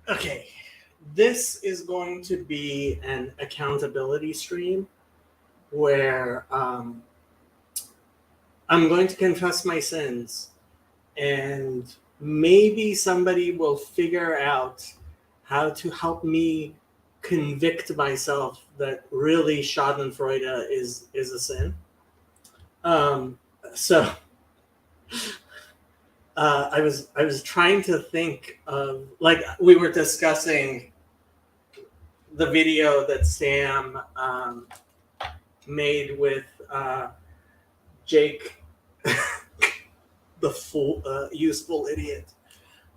Okay, this is going to be an accountability stream where I'm going to confess my sins, and maybe somebody will figure out how to help me convict myself that really Schadenfreude is a sin. Um, so I was trying to think of, like, we were discussing the video that Sam made with Jake, the fool, useful idiot,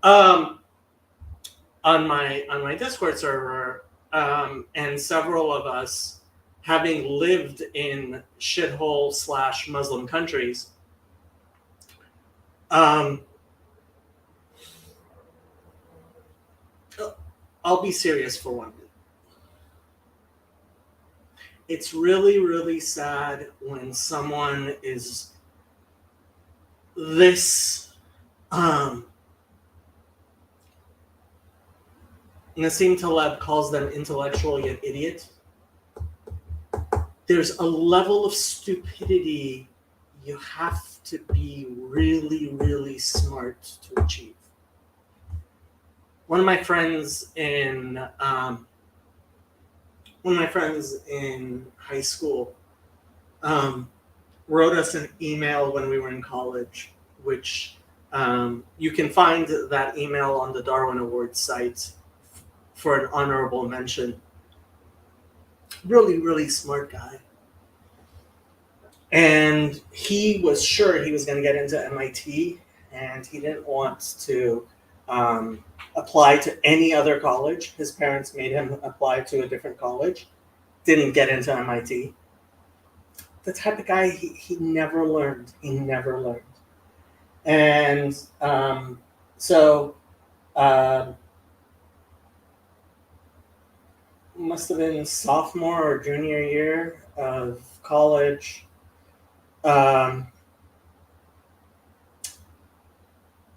um, on my Discord server, and several of us, having lived in shithole / Muslim countries, um, I'll be serious for one minute. It's really, really sad when someone is this. Nassim Taleb calls them intellectual yet idiot. There's a level of stupidity you have to be really, really smart to achieve. One of my friends in high school wrote us an email when we were in college, which you can find that email on the Darwin Awards site for an honorable mention. Really, really smart guy. And he was sure he was going to get into MIT, and he didn't want to apply to any other college. His parents made him apply to a different college. Didn't get into MIT. The type of guy, he never learned. He never learned. And so must have been sophomore or junior year of college.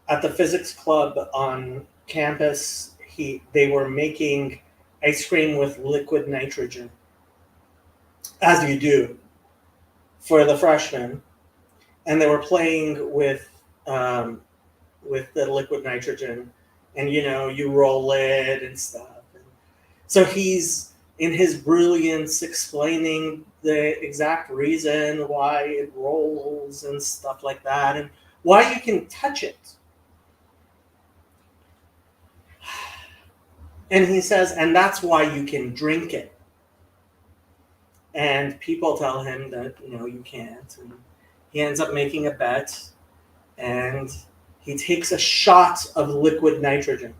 At the physics club on campus, they were making ice cream with liquid nitrogen, as you do, for the freshmen, and they were playing with the liquid nitrogen, and you roll it and stuff. So he's, in his brilliance, explaining the exact reason why it rolls and stuff like that, and why you can touch it. And he says, and that's why you can drink it. And people tell him that, you can't. And he ends up making a bet, and he takes a shot of liquid nitrogen.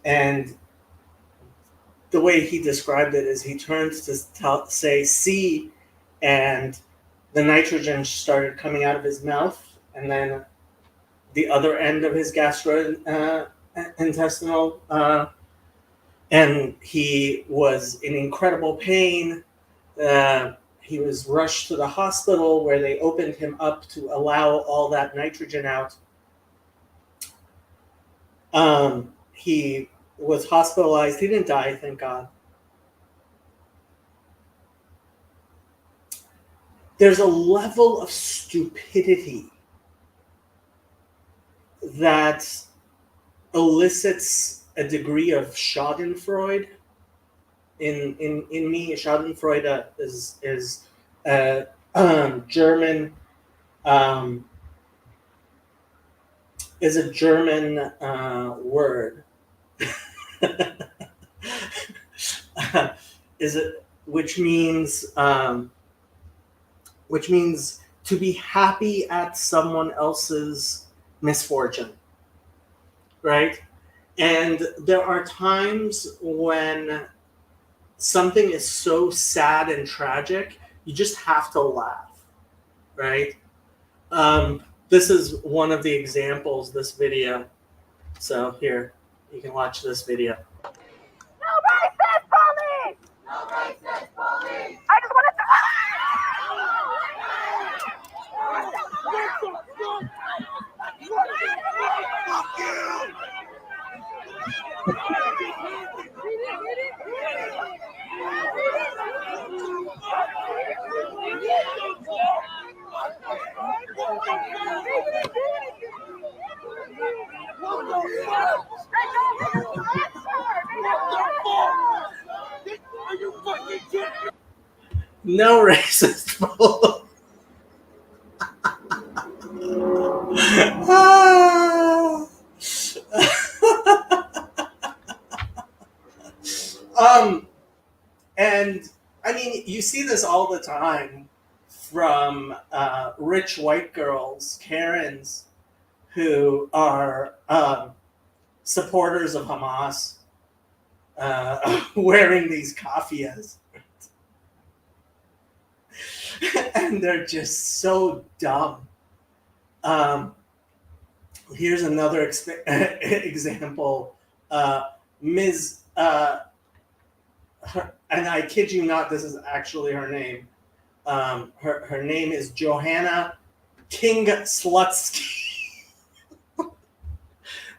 And the way he described it is he turned to say "see," and the nitrogen started coming out of his mouth, and then the other end of his gastrointestinal, and he was in incredible pain. He was rushed to the hospital, where they opened him up to allow all that nitrogen out. He was hospitalized. He didn't die, thank God. There's a level of stupidity that elicits a degree of Schadenfreude in me. Schadenfreude is German. Is a German word. Which means to be happy at someone else's misfortune, right? And there are times when something is so sad and tragic, you just have to laugh, right? This is one of the examples, this video. So here, you can watch this video. No racist police! No racist police! I just want to... Fuck you! No racist bull. Ah. And I mean, you see this all the time from rich white girls, Karens, who are supporters of Hamas, wearing these kafias. And they're just so dumb. Here's another example. Ms. And I kid you not, this is actually her name. Her name is Johanna King Slutsky.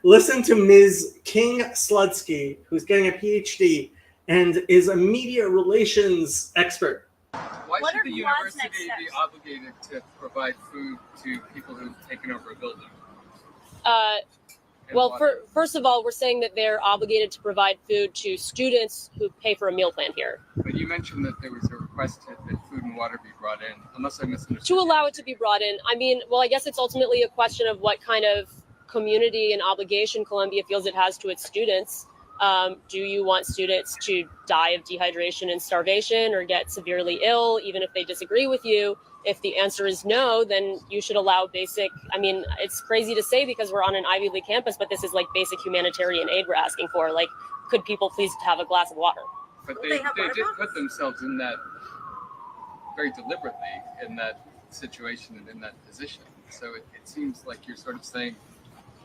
Listen to Ms. King Slutsky, who's getting a PhD and is a media relations expert. Why should the university be obligated to provide food to people who've taken over a building? Well, first of all, we're saying that they're obligated to provide food to students who pay for a meal plan here. But you mentioned that there was a request that food and water be brought in, unless I misunderstood. To allow it to be brought in. I mean, well, I guess it's ultimately a question of what kind of community and obligation Columbia feels it has to its students. Do you want students to die of dehydration and starvation or get severely ill, even if they disagree with you? If the answer is no, then you should allow basic, I mean, it's crazy to say because we're on an Ivy League campus, but this is like basic humanitarian aid we're asking for. Like, could people please have a glass of water? But they did put themselves in that very deliberately, in that situation and in that position. So it seems like you're sort of saying,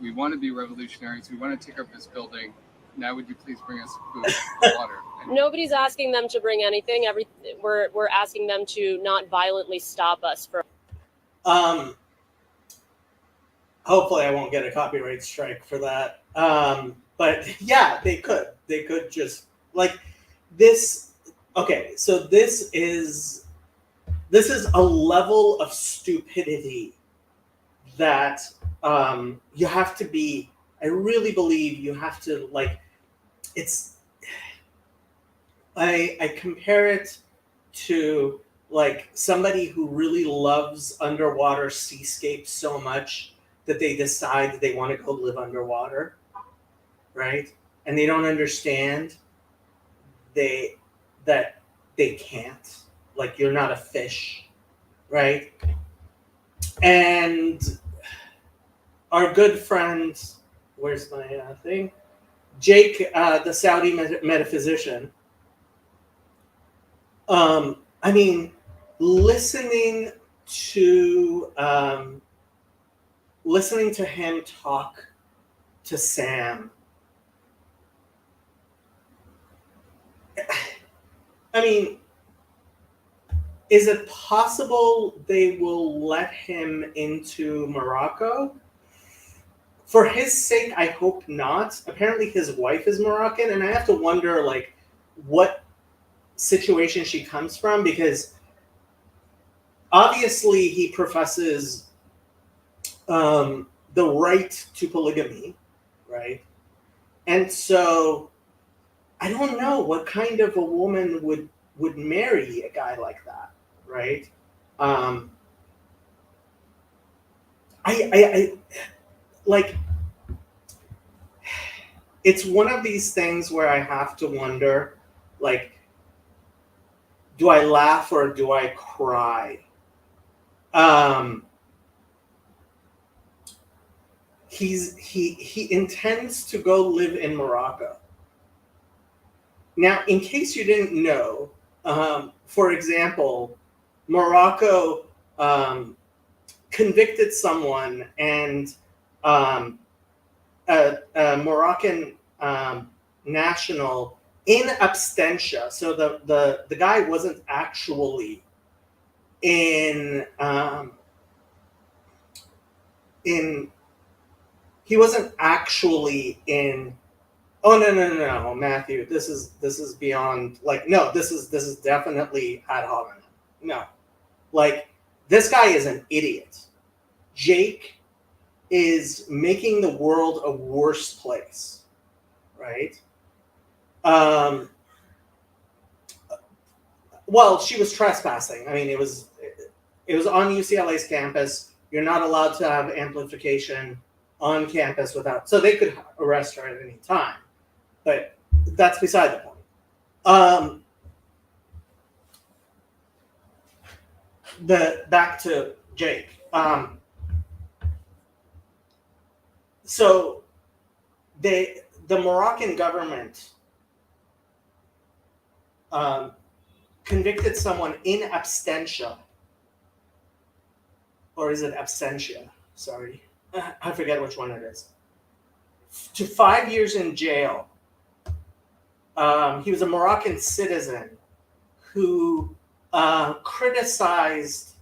we want to be revolutionaries, we want to take over this building. Now would you please bring us food and water? Nobody's asking them to bring anything. We're asking them to not violently stop us from. Hopefully I won't get a copyright strike for that. But yeah, they could. They could just like this. Okay, so this is a level of stupidity that you have to be. I really believe you have to like. It's. I compare it to like somebody who really loves underwater seascapes so much that they decide they want to go live underwater, right? And they don't understand that they can't. Like you're not a fish, right? And our good friend, where's my thing? Jake, the Saudi metaphysician. I mean, listening to him talk to Sam. I mean, is it possible they will let him into Morocco? For his sake, I hope not. Apparently his wife is Moroccan, and I have to wonder, like, what situation she comes from, because obviously he professes the right to polygamy, right? And so I don't know what kind of a woman would marry a guy like that, right? I like, it's one of these things where I have to wonder, like, do I laugh or do I cry? He intends to go live in Morocco. Now, in case you didn't know, for example, Morocco convicted someone, and a Moroccan national in absentia. So the guy wasn't actually he wasn't actually in Oh no, Matthew. This is beyond like no. This is definitely ad hominem. No, like this guy is an idiot. Jake is making the world a worse place, right? Well, she was trespassing. I mean, it was on UCLA's campus. You're not allowed to have amplification on campus without, so they could arrest her at any time. But that's beside the point. Back to Jake. So the Moroccan government convicted someone in absentia, or is it absentia? Sorry, I forget which one it is. To 5 years in jail. He was a Moroccan citizen who criticized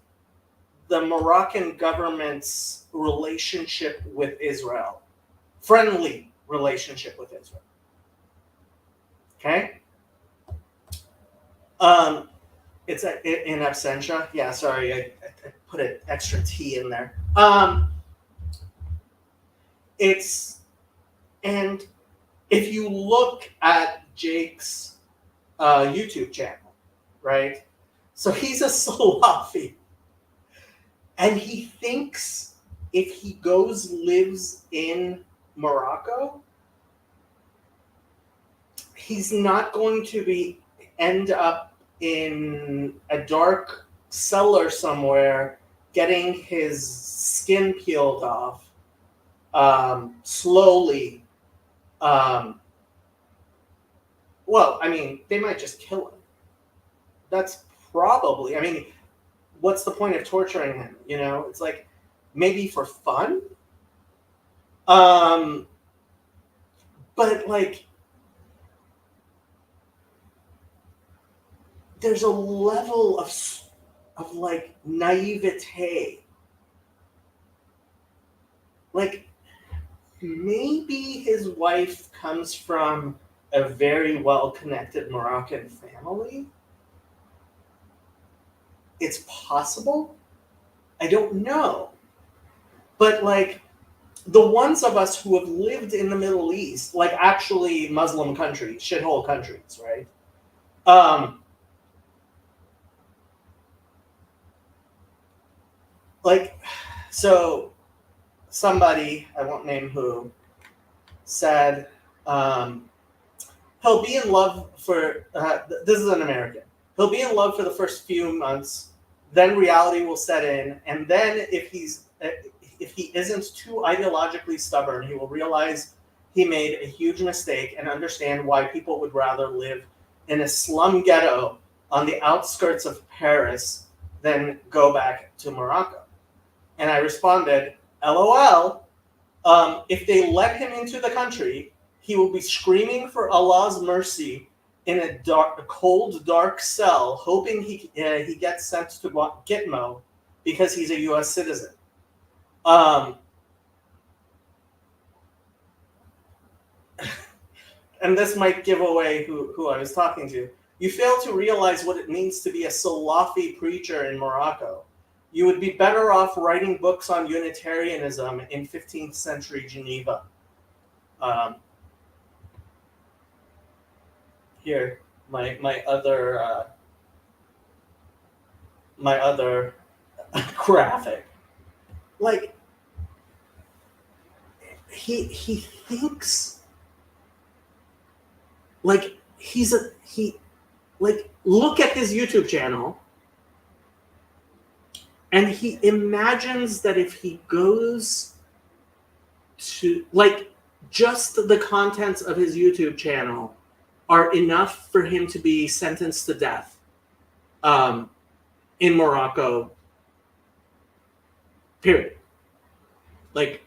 the Moroccan government's relationship with Israel, friendly relationship with Israel. Okay? It's in absentia. Yeah, sorry, I put an extra T in there. And if you look at Jake's YouTube channel, right? So he's a Salafi. And he thinks if he lives in Morocco, he's not going to end up in a dark cellar somewhere getting his skin peeled off slowly. Well, I mean, they might just kill him. That's probably, I mean, what's the point of torturing him? You know, it's like maybe for fun. But like, there's a level of like naivete. Like maybe his wife comes from a very well-connected Moroccan family. It's possible. I don't know. But like the ones of us who have lived in the Middle East, like actually Muslim countries, shithole countries, right? Like, so somebody, I won't name who, said he'll be in love for, this is an American, he'll be in love for the first few months, then reality will set in, and then if he isn't too ideologically stubborn, he will realize he made a huge mistake and understand why people would rather live in a slum ghetto on the outskirts of Paris than go back to Morocco. And I responded, LOL, if they let him into the country, he will be screaming for Allah's mercy in a cold, dark cell, hoping he gets sent to Gitmo because he's a U.S. citizen. And this might give away who I was talking to. You fail to realize what it means to be a Salafi preacher in Morocco. You would be better off writing books on Unitarianism in 15th century Geneva. Here, my other graphic. Like he thinks like like look at his YouTube channel. And he imagines that if he goes to, like, just the contents of his YouTube channel are enough for him to be sentenced to death in Morocco, period. Like,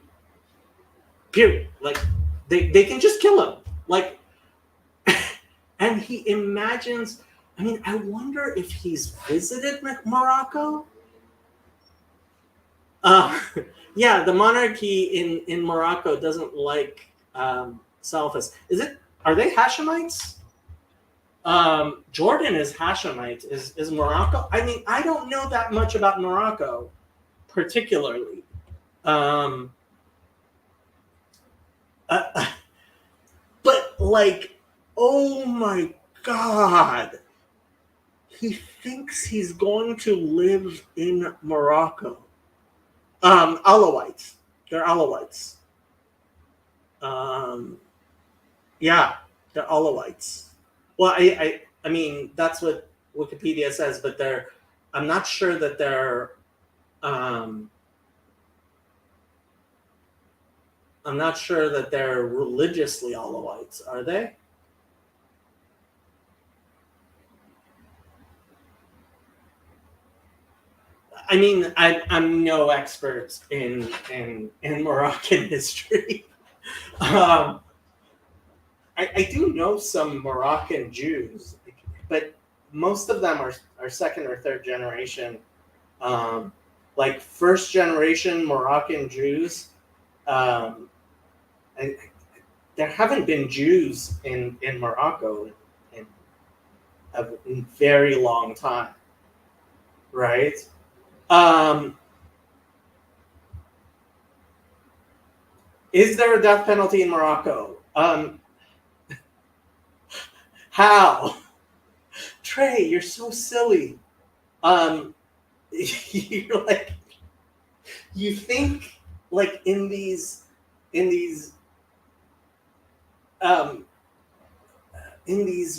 period. Like, they can just kill him. Like, and he imagines, I mean, I wonder if he's visited Morocco. Yeah, the monarchy in Morocco doesn't like Salafists. Is it Are they Hashemites? Jordan is Hashemite. Is Morocco? I mean, I don't know that much about Morocco, particularly. But like, oh my God, he thinks he's going to live in Morocco. Alawites. They're Alawites. Yeah, they're Alawites. Well, I mean, that's what Wikipedia says, but I'm not sure that I'm not sure that they're religiously Alawites, are they? I mean, I'm no expert in Moroccan history. I do know some Moroccan Jews, but most of them are second or third generation. Like first generation Moroccan Jews, and there haven't been Jews in Morocco in a very long time, right? Is there a death penalty in Morocco? How? Trey, you're so silly. You're like, you think like in these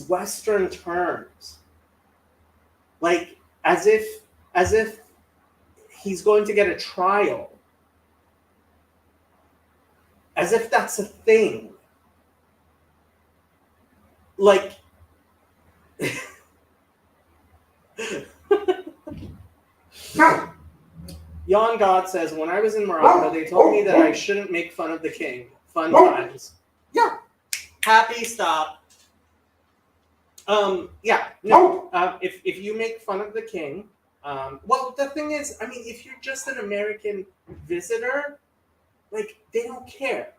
Western terms, like as if he's going to get a trial, as if that's a thing. Like, Yon God says, when I was in Morocco, they told me that I shouldn't make fun of the king. Fun times. Yeah. Happy, stop. Yeah. No. If you make fun of the king, well, the thing is, I mean, if you're just an American visitor, like, they don't care.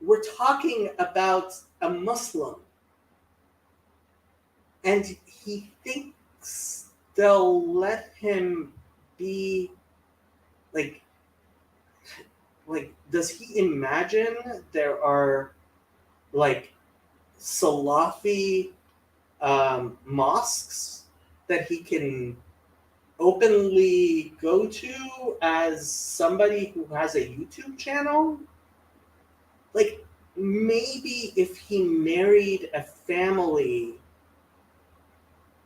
We're talking about a Muslim. And he thinks they'll let him be, like, does he imagine there are, like, Salafi mosques that he can openly go to as somebody who has a YouTube channel? Like, maybe if he married a family,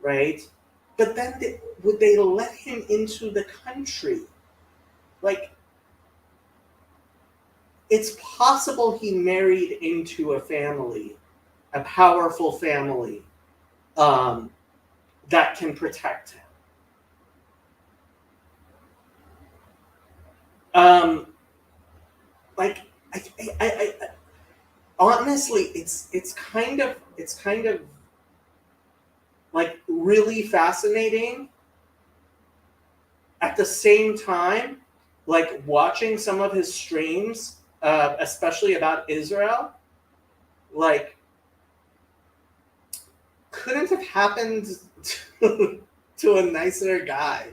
right? But then would they let him into the country? Like, it's possible he married into a family, a powerful family, that can protect him. Like, I honestly, it's kind of like really fascinating. At the same time, like watching some of his streams, especially about Israel, like, couldn't have happened to a nicer guy.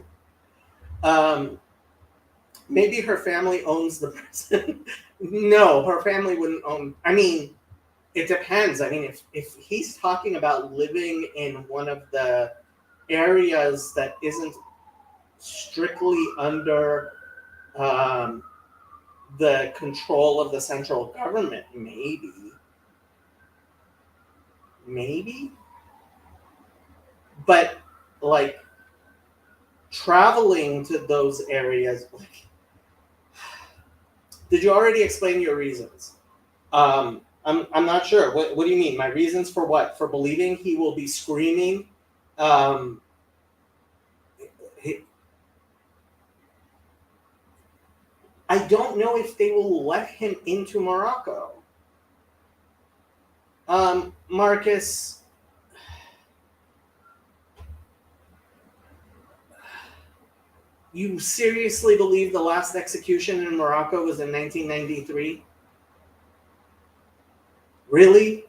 Maybe her family owns the prison. No, her family wouldn't own. I mean, it depends. I mean, if he's talking about living in one of the areas that isn't strictly under the control of the central government, maybe. But like traveling to those areas, like, did you already explain your reasons? I'm not sure. What do you mean? My reasons for what? For believing he will be screaming. I don't know if they will let him into Morocco. Marcus, you seriously believe the last execution in Morocco was in 1993? Really?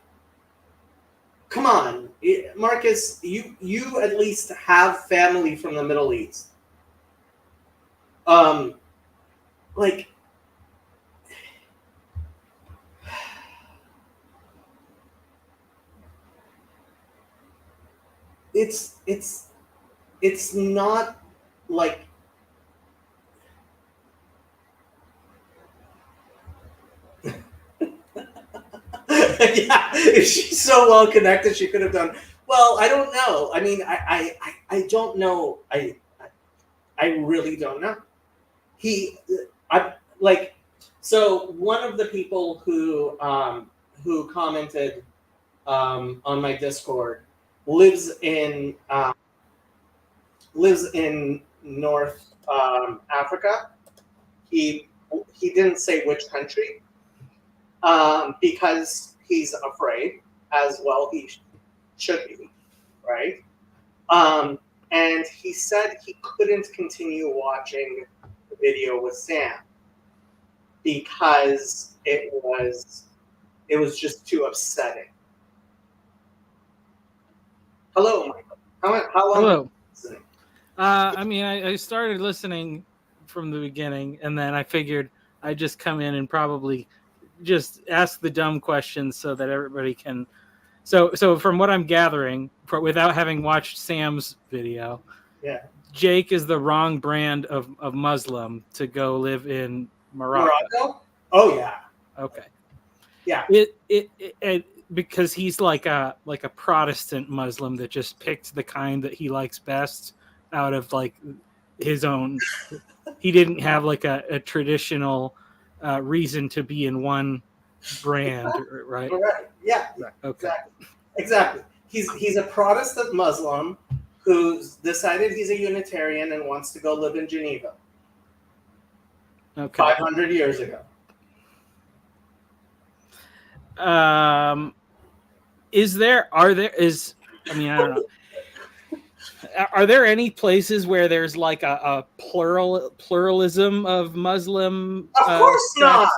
Come on, Marcus. You at least have family from the Middle East. Like, it's not like yeah, if she's so well connected, she could have done well. I don't know. I mean, I don't know. I really don't know. I like. So one of the people who commented on my Discord lives in North Africa. He didn't say which country because he's afraid, as well he should be, right? And he said he couldn't continue watching the video with Sam because it was just too upsetting. Hello, Michael. How long? Hello. I mean, I started listening from the beginning, and then I figured I'd just come in and probably just ask the dumb questions so that everybody can. So from what I'm gathering, without having watched Sam's video, Yeah. Jake is the wrong brand of Muslim to go live in Morocco. Morocco? Oh yeah. Okay. Yeah. It because he's like a Protestant Muslim that just picked the kind that he likes best out of like his own. He didn't have like a traditional reason to be in one brand, right? Right. Yeah. Okay. Exactly. He's a Protestant Muslim who's decided he's a Unitarian and wants to go live in Geneva. Okay. 500 years ago. I mean, I don't know. Are there any places where there's like a pluralism of Muslim? Of course not.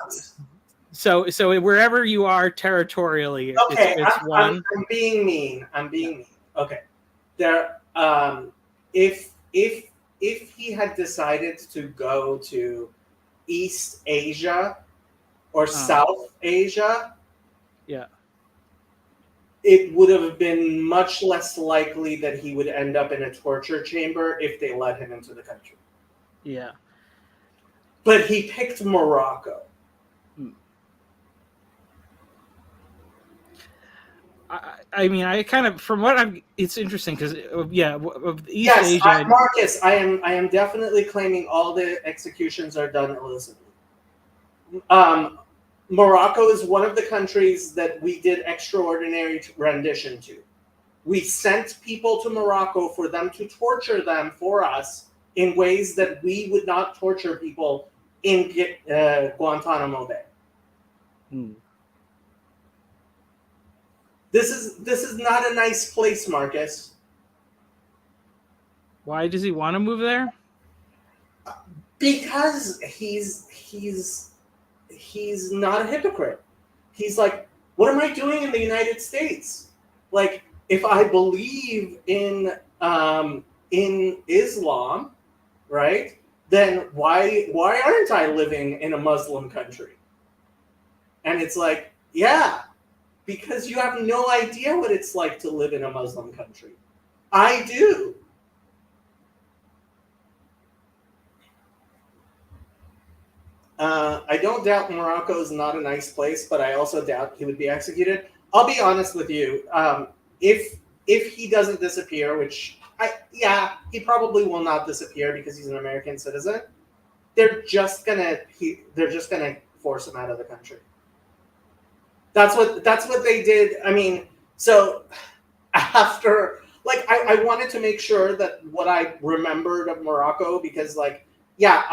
So wherever you are territorially, Okay, it's one. I'm being mean. Okay, there. If he had decided to go to East Asia or South Asia, yeah, it would have been much less likely that he would end up in a torture chamber if they let him into the country. Yeah. But he picked Morocco. I mean, I kind of, from what it's interesting because, of East Yes, Asia. Marcus, I am definitely claiming all the executions are done illicitly. Morocco is one of the countries that we did extraordinary rendition to. We sent people to Morocco for them to torture them for us in ways that we would not torture people in Guantanamo Bay. This is not a nice place, Marcus. Why does he want to move there? Because he's not a hypocrite. He's like, what am I doing in the United States? Like, if I believe in Islam, right? Then why aren't I living in a Muslim country? And it's like, yeah, because you have no idea what it's like to live in a Muslim country. I do. I don't doubt Morocco is not a nice place, but I also doubt he would be executed. I'll be honest with you. If he doesn't disappear, which he probably will not disappear because he's an American citizen. They're just gonna force him out of the country. That's what they did. I mean, so after, like, I wanted to make sure that what I remembered of Morocco, because, like, yeah,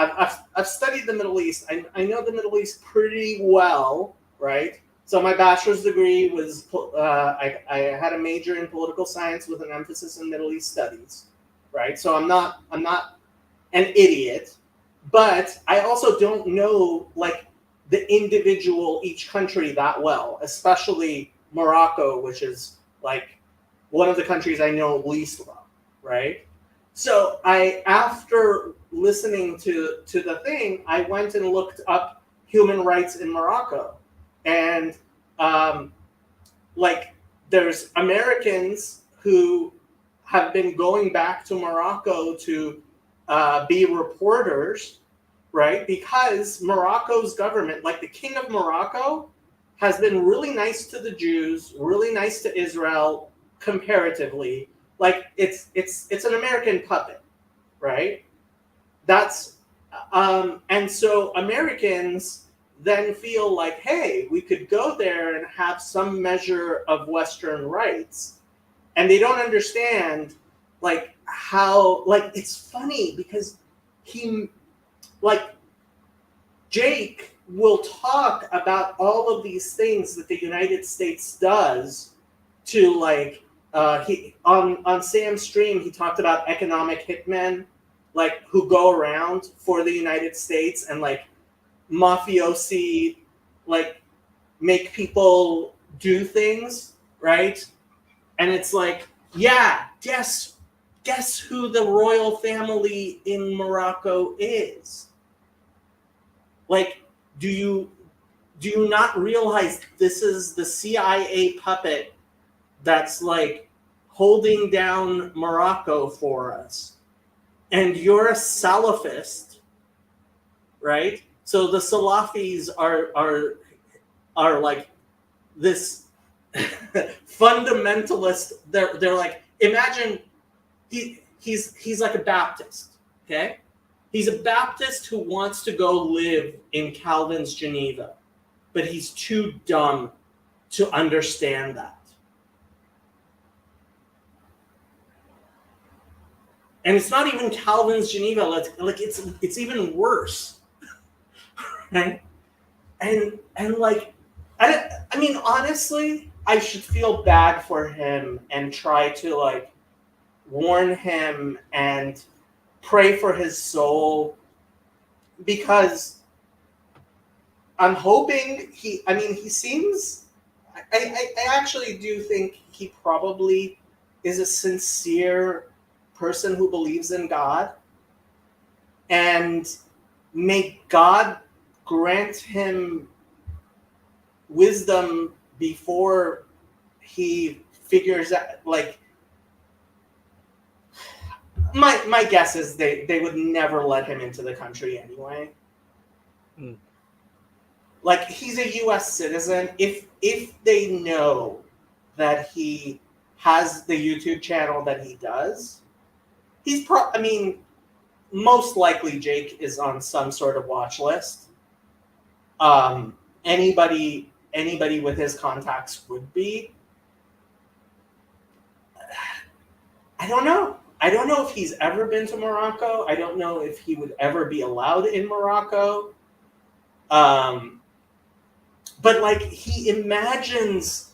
I've studied the Middle East. I know the Middle East pretty well, right? So my bachelor's degree was I had a major in political science with an emphasis in Middle East studies, right? So I'm not an idiot, but I also don't know, like, the individual, each country that well, especially Morocco, which is like one of the countries I know least well, right? So after listening to the thing, I went and looked up human rights in Morocco, and like there's Americans who have been going back to Morocco to be reporters, right? Because Morocco's government, like the king of Morocco, has been really nice to the Jews, really nice to Israel comparatively. Like it's an American puppet, right? That's and so Americans then feel like, hey, we could go there and have some measure of Western rights, and they don't understand like how, like, it's funny because he, like, Jake will talk about all of these things that the United States does to, like, he on Sam's stream he talked about economic hitmen, like, who go around for the United States and like mafiosi, like, make people do things, right? And it's like, yeah, guess who the royal family in Morocco is? Like, do you not realize this is the CIA puppet that's like holding down Morocco for us? And you're a Salafist, right? So the Salafis are like this fundamentalist. They're like, imagine he's like a Baptist, okay? He's a Baptist who wants to go live in Calvin's Geneva, but he's too dumb to understand that. And it's not even Calvin's Geneva. Like it's even worse, right? And like, I mean, honestly, I should feel bad for him and try to like warn him and pray for his soul, because I'm hoping he seems, I actually do think he probably is a sincere person who believes in God, and may God grant him wisdom before he figures out, like, my guess is they would never let him into the country anyway. Like, he's a U.S. citizen. If they know that he has the YouTube channel that he does, he's most likely Jake is on some sort of watch list. Anybody with his contacts would be. I don't know. I don't know if he's ever been to Morocco. I don't know if he would ever be allowed in Morocco. But like, he imagines,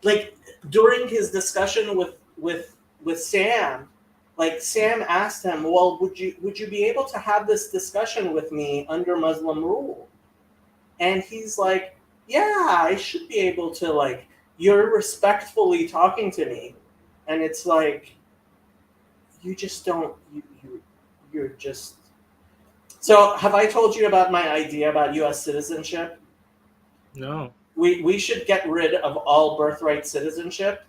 like, during his discussion with Sam, like, Sam asked him, well, would you be able to have this discussion with me under Muslim rule? And he's like, yeah, I should be able to, like, you're respectfully talking to me. And it's like, you just don't, you're just. So have I told you about my idea about U.S. citizenship? No. We should get rid of all birthright citizenship.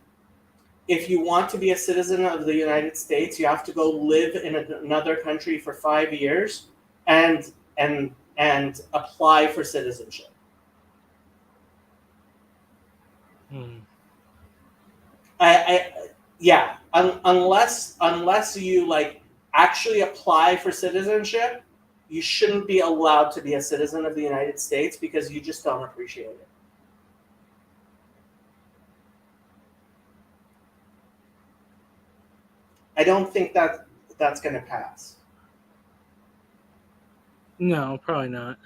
If you want to be a citizen of the United States, you have to go live in another country for 5 years and apply for citizenship. Unless you like actually apply for citizenship, you shouldn't be allowed to be a citizen of the United States because you just don't appreciate it. I don't think that's going to pass. No, probably not.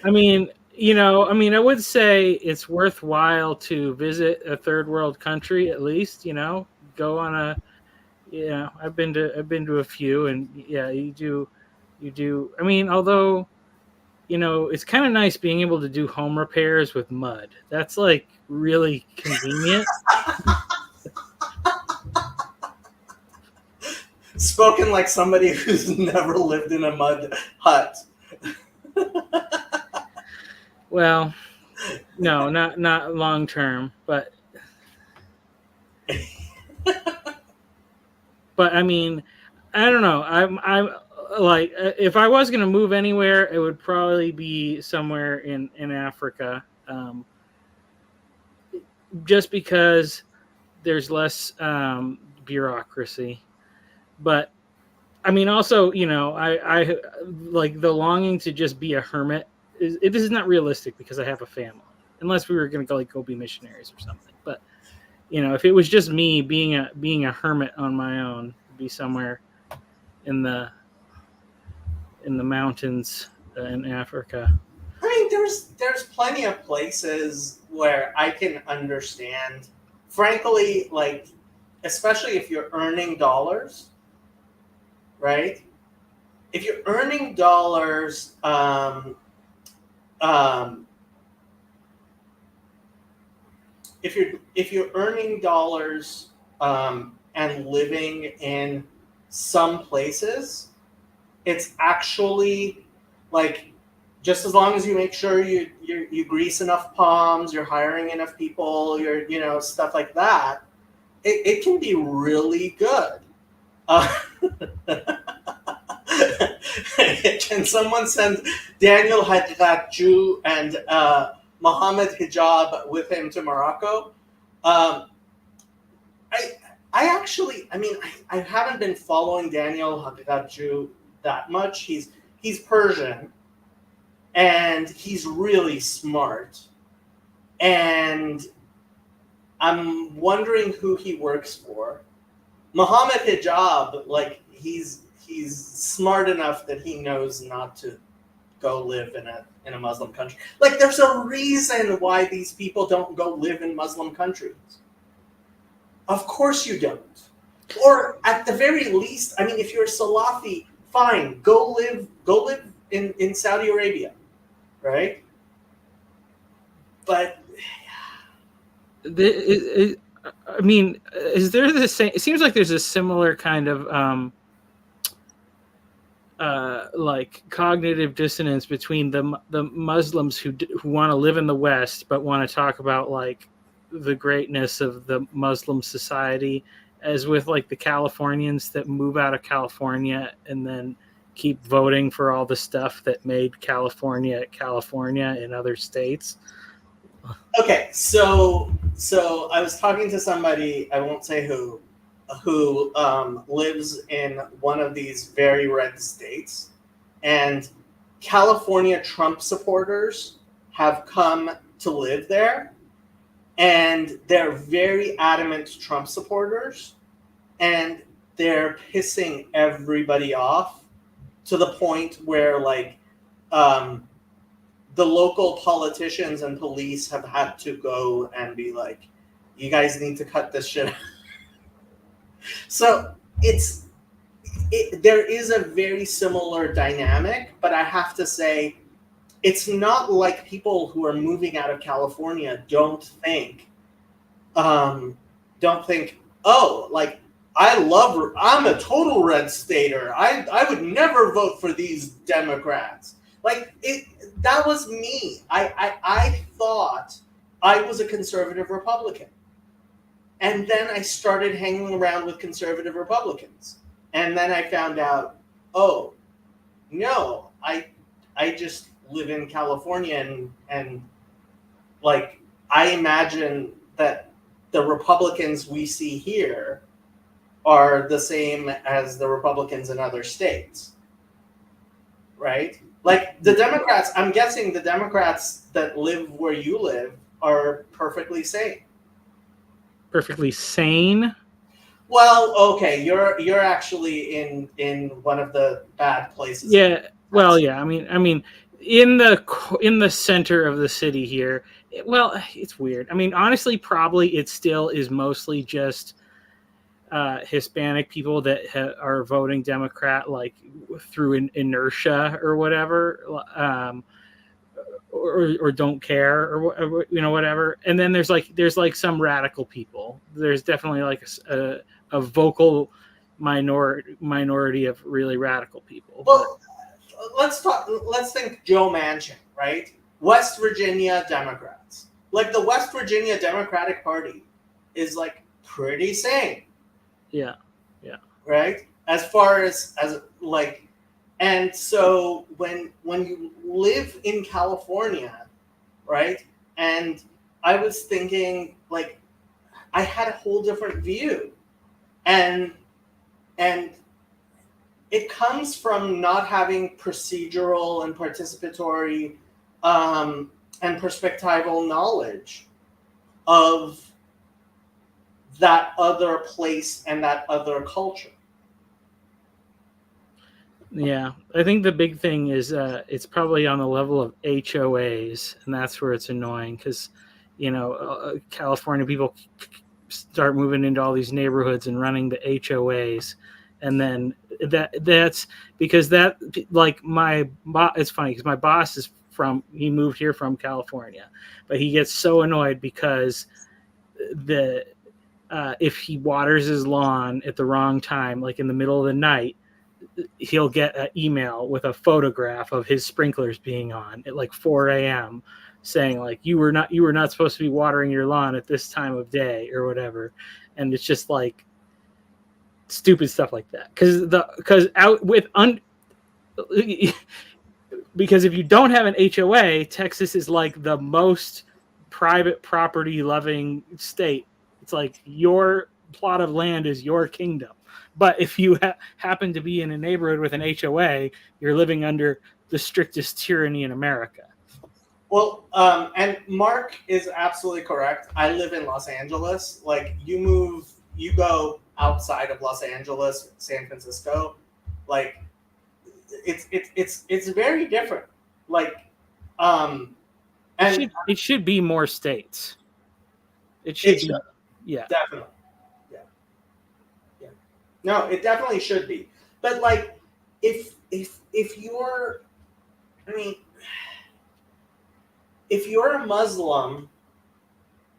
I mean, I would say it's worthwhile to visit a third world country at least, go on a, I've been to a few, and yeah, you do. I mean, although it's kind of nice being able to do home repairs with mud. That's like really convenient. Spoken like somebody who's never lived in a mud hut. Well, no, not long term, but I mean, I don't know. I'm like, if I was gonna move anywhere, it would probably be somewhere in Africa, just because there's less bureaucracy. But I mean, also, I like the longing to just be a hermit. This is not realistic because I have a family. Unless we were gonna go be missionaries or something. But if it was just me being a hermit on my own, it'd be somewhere in the mountains in Africa. I mean, there's plenty of places where I can understand. Frankly, like, especially if you're earning dollars, right? If you're earning dollars, if you're earning dollars and living in some places, it's actually like, just as long as you make sure you grease enough palms, you're hiring enough people, you're stuff like that, it can be really good. Can someone send Daniel Hadratju and Mohammed Hijab with him to Morocco? I actually, I mean, I haven't been following Daniel Hadratju that much. He's Persian, and he's really smart. And I'm wondering who he works for. Mohammed Hijab, like, he's smart enough that he knows not to go live in a Muslim country. Like, there's a reason why these people don't go live in Muslim countries. Of course you don't. Or at the very least, I mean, if you're a Salafi, fine, go live in Saudi Arabia, right? But I mean, is there the same? It seems like there's a similar kind of like cognitive dissonance between the Muslims who want to live in the West but want to talk about like the greatness of the Muslim society, as with like the Californians that move out of California and then keep voting for all the stuff that made California in other states. Okay, so I was talking to somebody, I won't say who lives in one of these very red states, and California Trump supporters have come to live there, and they're very adamant Trump supporters, and they're pissing everybody off to the point where, like, the local politicians and police have had to go and be like, you guys need to cut this shit out. So there is a very similar dynamic, but I have to say, it's not like people who are moving out of California don't think, oh, like, I'm a total red stater. I would never vote for these Democrats. Like, that was me. I thought I was a conservative Republican. And then I started hanging around with conservative Republicans. And then I found out, oh, no, I just live in California, and like, I imagine that the Republicans we see here are the same as the Republicans in other states. Right? Like, the Democrats, I'm guessing the Democrats that live where you live are perfectly sane. Perfectly sane? Well, okay, you're actually in one of the bad places. Yeah. Well, yeah. I mean, in the center of the city here. Well, it's weird. I mean, honestly, probably it still is mostly just Hispanic people that are voting Democrat, like through inertia or whatever. or don't care or whatever. And then there's like some radical people. There's definitely like a vocal minority of really radical people. Well, let's think Joe Manchin, right? West Virginia Democrats. Like the West Virginia Democratic Party is like pretty sane. Yeah. Right? As far as like, and so when you live in California, right? And I was thinking like I had a whole different view. And it comes from not having procedural and participatory and perspectival knowledge of that other place and that other culture. Yeah, I think the big thing is it's probably on the level of HOAs, and that's where it's annoying because, California people start moving into all these neighborhoods and running the HOAs, and then that's because that like it's funny because my boss is he moved here from California, but he gets so annoyed because if he waters his lawn at the wrong time, like in the middle of the night, he'll get an email with a photograph of his sprinklers being on at like 4 a.m. saying like you were not supposed to be watering your lawn at this time of day or whatever. And it's just like stupid stuff like that. Because if you don't have an HOA, Texas is like the most private property loving state. It's like your plot of land is your kingdom. But if you happen to be in a neighborhood with an HOA, you're living under the strictest tyranny in America. Well, and Mark is absolutely correct. I live in Los Angeles. Like you go outside of Los Angeles, San Francisco, like it's very different. Like, and it should be more states. It should be, yeah, definitely. No, it definitely should be. But like, if you're a Muslim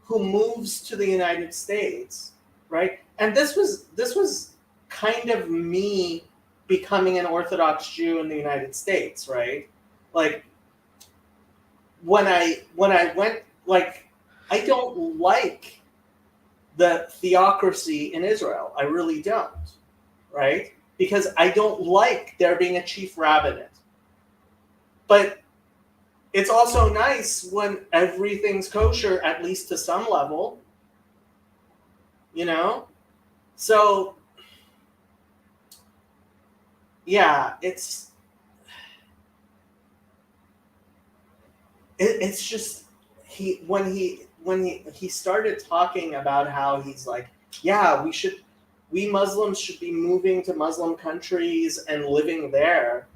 who moves to the United States, right? And this was kind of me becoming an Orthodox Jew in the United States, right? Like when I went, like I don't like the theocracy in Israel. I really don't, right? Because I don't like there being a chief rabbinate. But it's also nice when everything's kosher, at least to some level, So, yeah, it's just when he started talking about how he's like, yeah, we Muslims should be moving to Muslim countries and living there.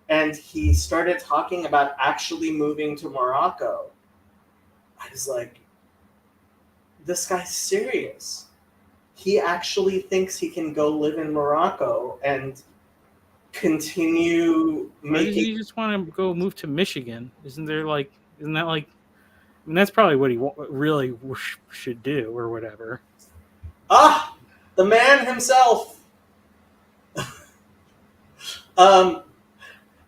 And he started talking about actually moving to Morocco. I was like, this guy's serious. He actually thinks he can go live in Morocco and continue making. Maybe you just want to go move to Michigan. Isn't that like? I mean, that's probably what he really should do, or whatever. Ah, the man himself.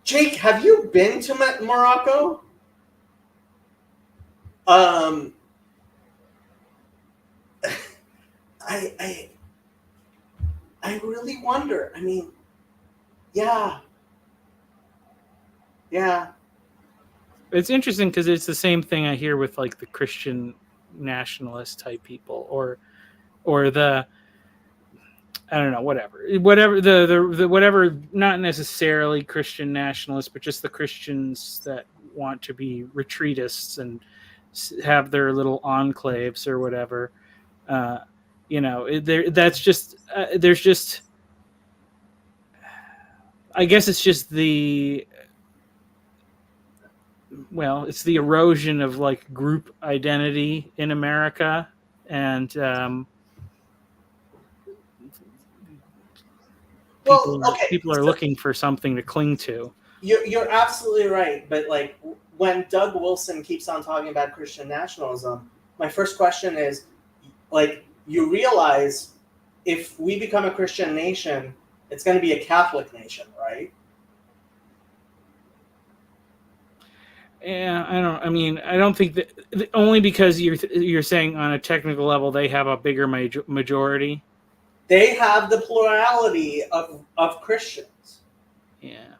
Jake, have you been to Morocco? I really wonder. I mean, yeah. It's interesting because it's the same thing I hear with like the Christian nationalist type people, or the, I don't know, whatever the whatever, not necessarily Christian nationalists, but just the Christians that want to be retreatists and have their little enclaves or whatever. That's just there's just, I guess it's just it's the erosion of like group identity in America, and people are looking for something to cling to. You're absolutely right, but like when Doug Wilson keeps on talking about Christian nationalism, my first question is, like, you realize if we become a Christian nation, it's going to be a Catholic nation, right? Yeah, I don't think that only because you're saying on a technical level they have a bigger majority. They have the plurality of Christians. Yeah.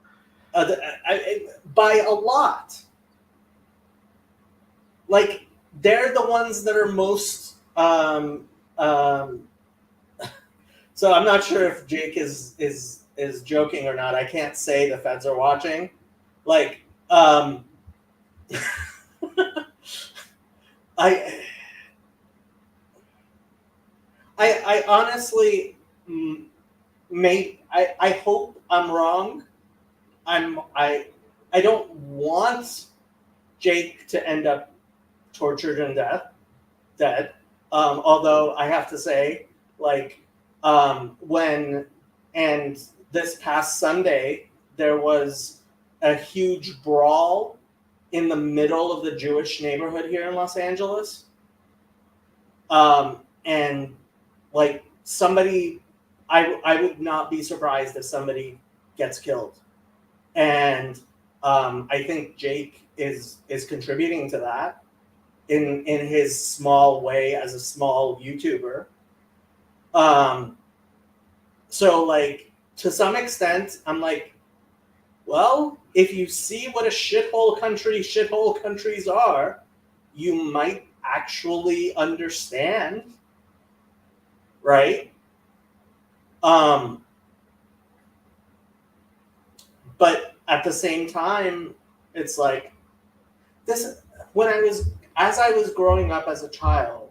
By a lot. Like, they're the ones that are most. So I'm not sure if Jake is joking or not. I can't say the feds are watching. Like, I honestly I hope I'm wrong. I don't want Jake to end up tortured and dead. Although I have to say, like, and this past Sunday there was a huge brawl in the middle of the Jewish neighborhood here in Los Angeles. And like somebody, I would not be surprised if somebody gets killed. And I think Jake is contributing to that in his small way as a small YouTuber. So like to some extent, I'm like, well, if you see what a shithole countries are, you might actually understand, right? But at the same time, it's like this. As I was growing up as a child,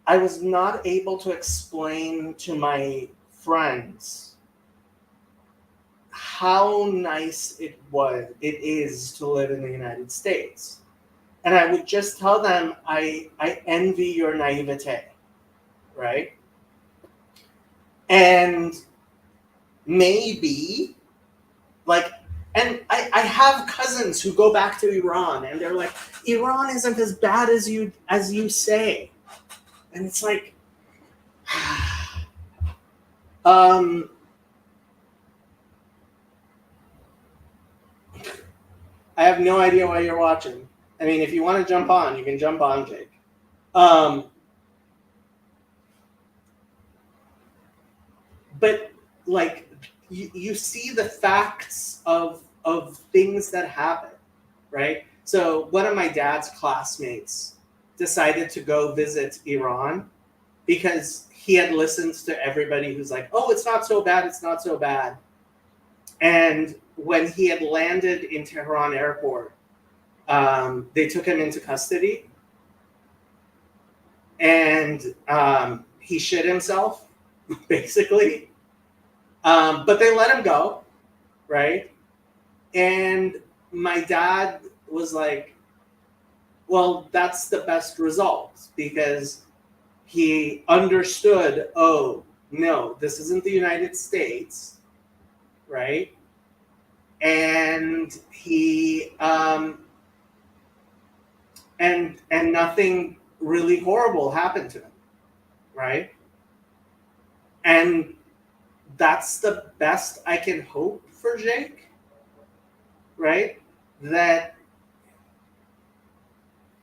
I was not able to explain to my friends how nice it is to live in the United States. And I would just tell them, I envy your naivete, right? And maybe, like, and I have cousins who go back to Iran, and they're like, Iran isn't as bad as you say. And it's like, I have no idea why you're watching. I mean, if you want to jump on, you can jump on, Jake. But like, you see the facts of things that happen, right? So one of my dad's classmates decided to go visit Iran because he had listened to everybody who's like, oh, it's not so bad, it's not so bad. And when he had landed in Tehran airport, they took him into custody, and he shit himself, basically. But they let him go, right? And my dad was like, well, that's the best result, because he understood, oh, no, this isn't the United States, right? And he and nothing really horrible happened to him, right? And that's the best I can hope for Jake, right? That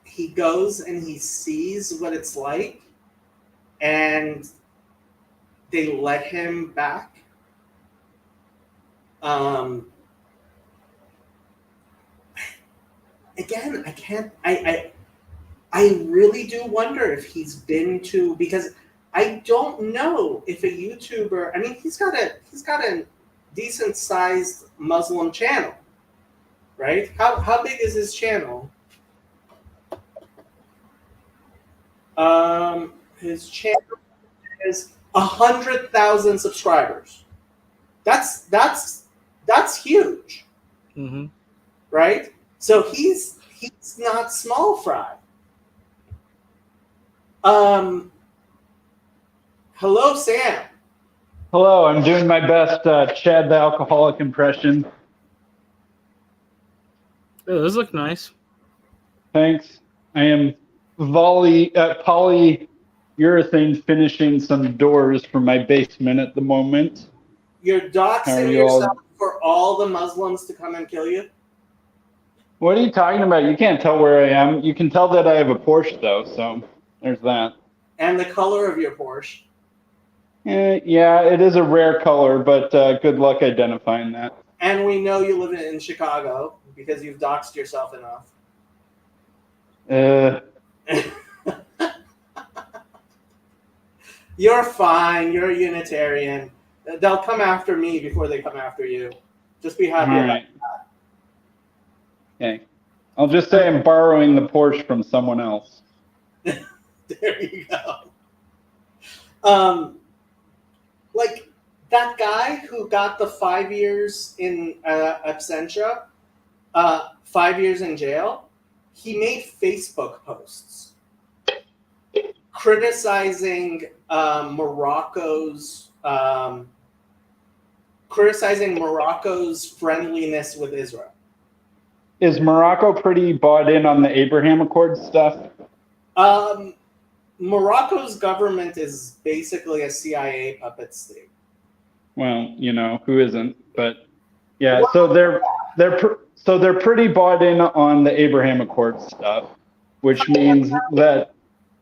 he goes and he sees what it's like, and they let him back. Again, I can't. I really do wonder if he's been to, because I don't know if a YouTuber. I mean, he's got a decent sized Muslim channel, right? How big is his channel? His channel is 100,000 subscribers. That's huge, Mm-hmm. right? So he's not small fry. Hello, Sam. Hello, I'm doing my best Chad the Alcoholic impression. Oh, those look nice. Thanks. I am polyurethane finishing some doors for my basement at the moment. You're How are doxing you yourself all? for all the Muslims to come and kill you? What are you talking about? You can't tell where I am. You can tell that I have a Porsche, though, so there's that. And the color of your Porsche. Yeah, it is a rare color, but good luck identifying that. And we know you live in Chicago because you've doxed yourself enough. You're fine. You're a Unitarian. They'll come after me before they come after you. Just be happy All about right. Okay. I'll just say I'm borrowing the Porsche from someone else. There you go. Like that guy who got the 5 years in absentia, 5 years in jail, he made Facebook posts criticizing Morocco's friendliness with Israel. Is Morocco pretty bought in on the Abraham Accords stuff? Morocco's government is basically a CIA puppet state. Well, who isn't? But yeah, so they're pretty bought in on the Abraham Accords stuff, which means that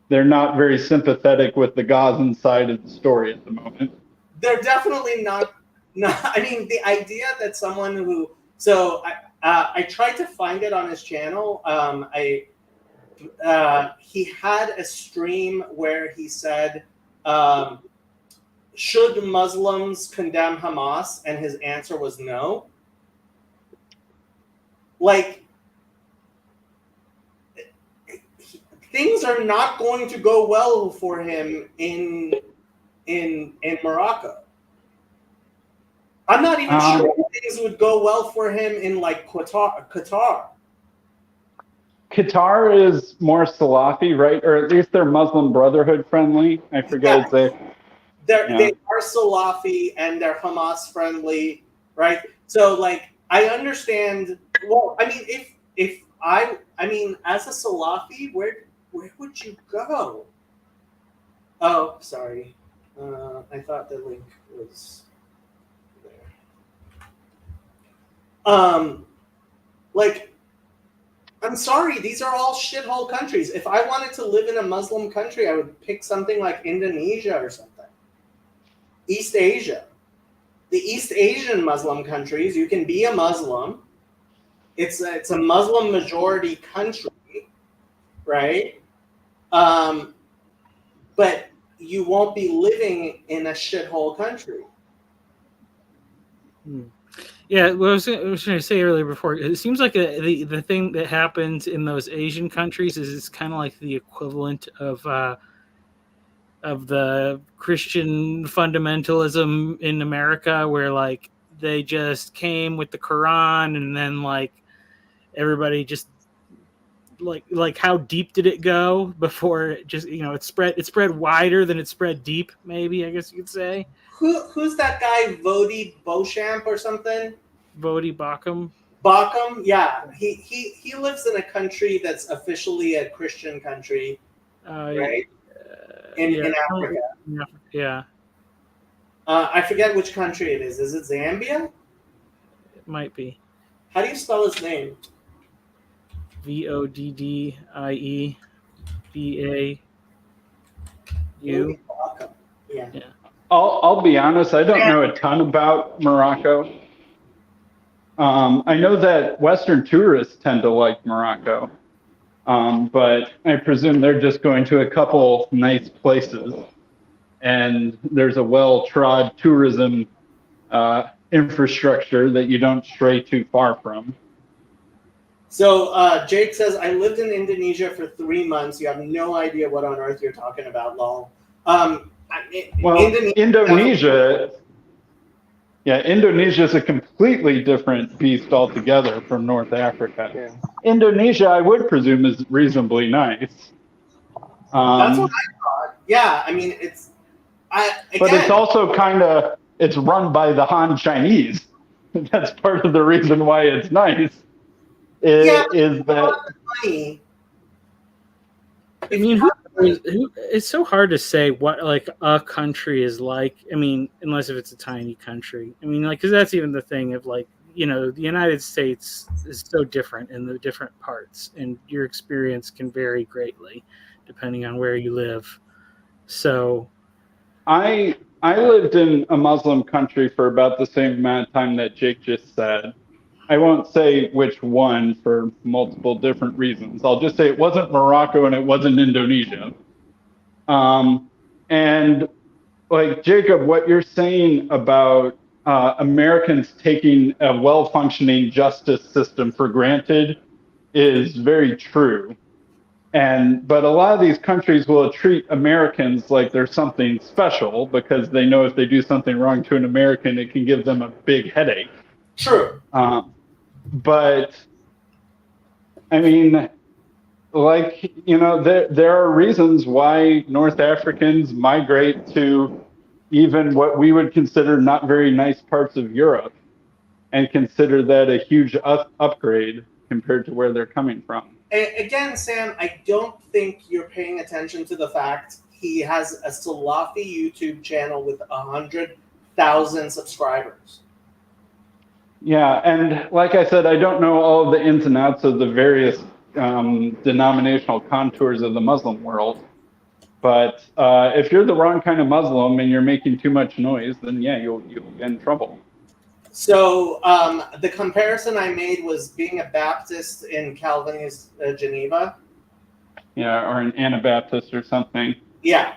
they're not very sympathetic with the Gazan side of the story at the moment. They're definitely not. I mean, the idea that someone who I tried to find it on his channel. He had a stream where he said, should Muslims condemn Hamas? And his answer was no. Like, things are not going to go well for him in Morocco. I'm not even sure things would go well for him in like Qatar. Qatar is more Salafi, right? Or at least they're Muslim Brotherhood friendly. I forget exactly. They are Salafi and they're Hamas friendly, right? So like I understand. Well, I mean, if I mean, as a Salafi, where would you go? Oh, sorry. I thought the link was there. Like. I'm sorry, these are all shithole countries. If I wanted to live in a Muslim country, I would pick something like Indonesia or something. East Asia. The East Asian Muslim countries, you can be a Muslim. It's a Muslim majority country, right? But you won't be living in a shithole country. Yeah, what I was going to say earlier before, it seems like the thing that happens in those Asian countries is it's kind of like the equivalent of the Christian fundamentalism in America, where like they just came with the Quran and then like everybody just like how deep did it go before it just it spread wider than it spread deep, maybe, I guess you could say. Who's that guy, Vodi Beauchamp or something? Vodi Bakum. Bakum, yeah. He lives in a country that's officially a Christian country, right? In Africa. Yeah. I forget which country it is. Is it Zambia? It might be. How do you spell his name? VODDIEBAU. Yeah. I'll be honest, I don't know a ton about Morocco. I know that Western tourists tend to like Morocco, but I presume they're just going to a couple nice places, and there's a well-trod tourism infrastructure that you don't stray too far from. So Jake says, I lived in Indonesia for 3 months. You have no idea what on earth you're talking about, lol. Indonesia is a completely different beast altogether from North Africa. Yeah. Indonesia, I would presume, is reasonably nice. That's what I thought. Yeah, I mean, but it's also it's run by the Han Chinese. That's part of the reason why it's nice. Yeah, is that money. I mean, it's so hard to say what like a country is like. I mean, unless if it's a tiny country. I mean, like, because that's even the thing of like, the United States is so different in the different parts, and your experience can vary greatly depending on where you live. So, I lived in a Muslim country for about the same amount of time that Jake just said. I won't say which one for multiple different reasons. I'll just say it wasn't Morocco and it wasn't Indonesia. And like Jacob, what you're saying about Americans taking a well-functioning justice system for granted is very true. But a lot of these countries will treat Americans like they're something special because they know if they do something wrong to an American, it can give them a big headache. True. But I mean, like, there are reasons why North Africans migrate to even what we would consider not very nice parts of Europe and consider that a huge upgrade compared to where they're coming from. Again, Sam, I don't think you're paying attention to the fact he has a Salafi YouTube channel with 100,000 subscribers. Yeah, and like I said, I don't know all of the ins and outs of the various denominational contours of the Muslim world. But if you're the wrong kind of Muslim and you're making too much noise, then yeah, you'll get in trouble. So the comparison I made was being a Baptist in Calvinist Geneva. Yeah, or an Anabaptist or something. Yeah.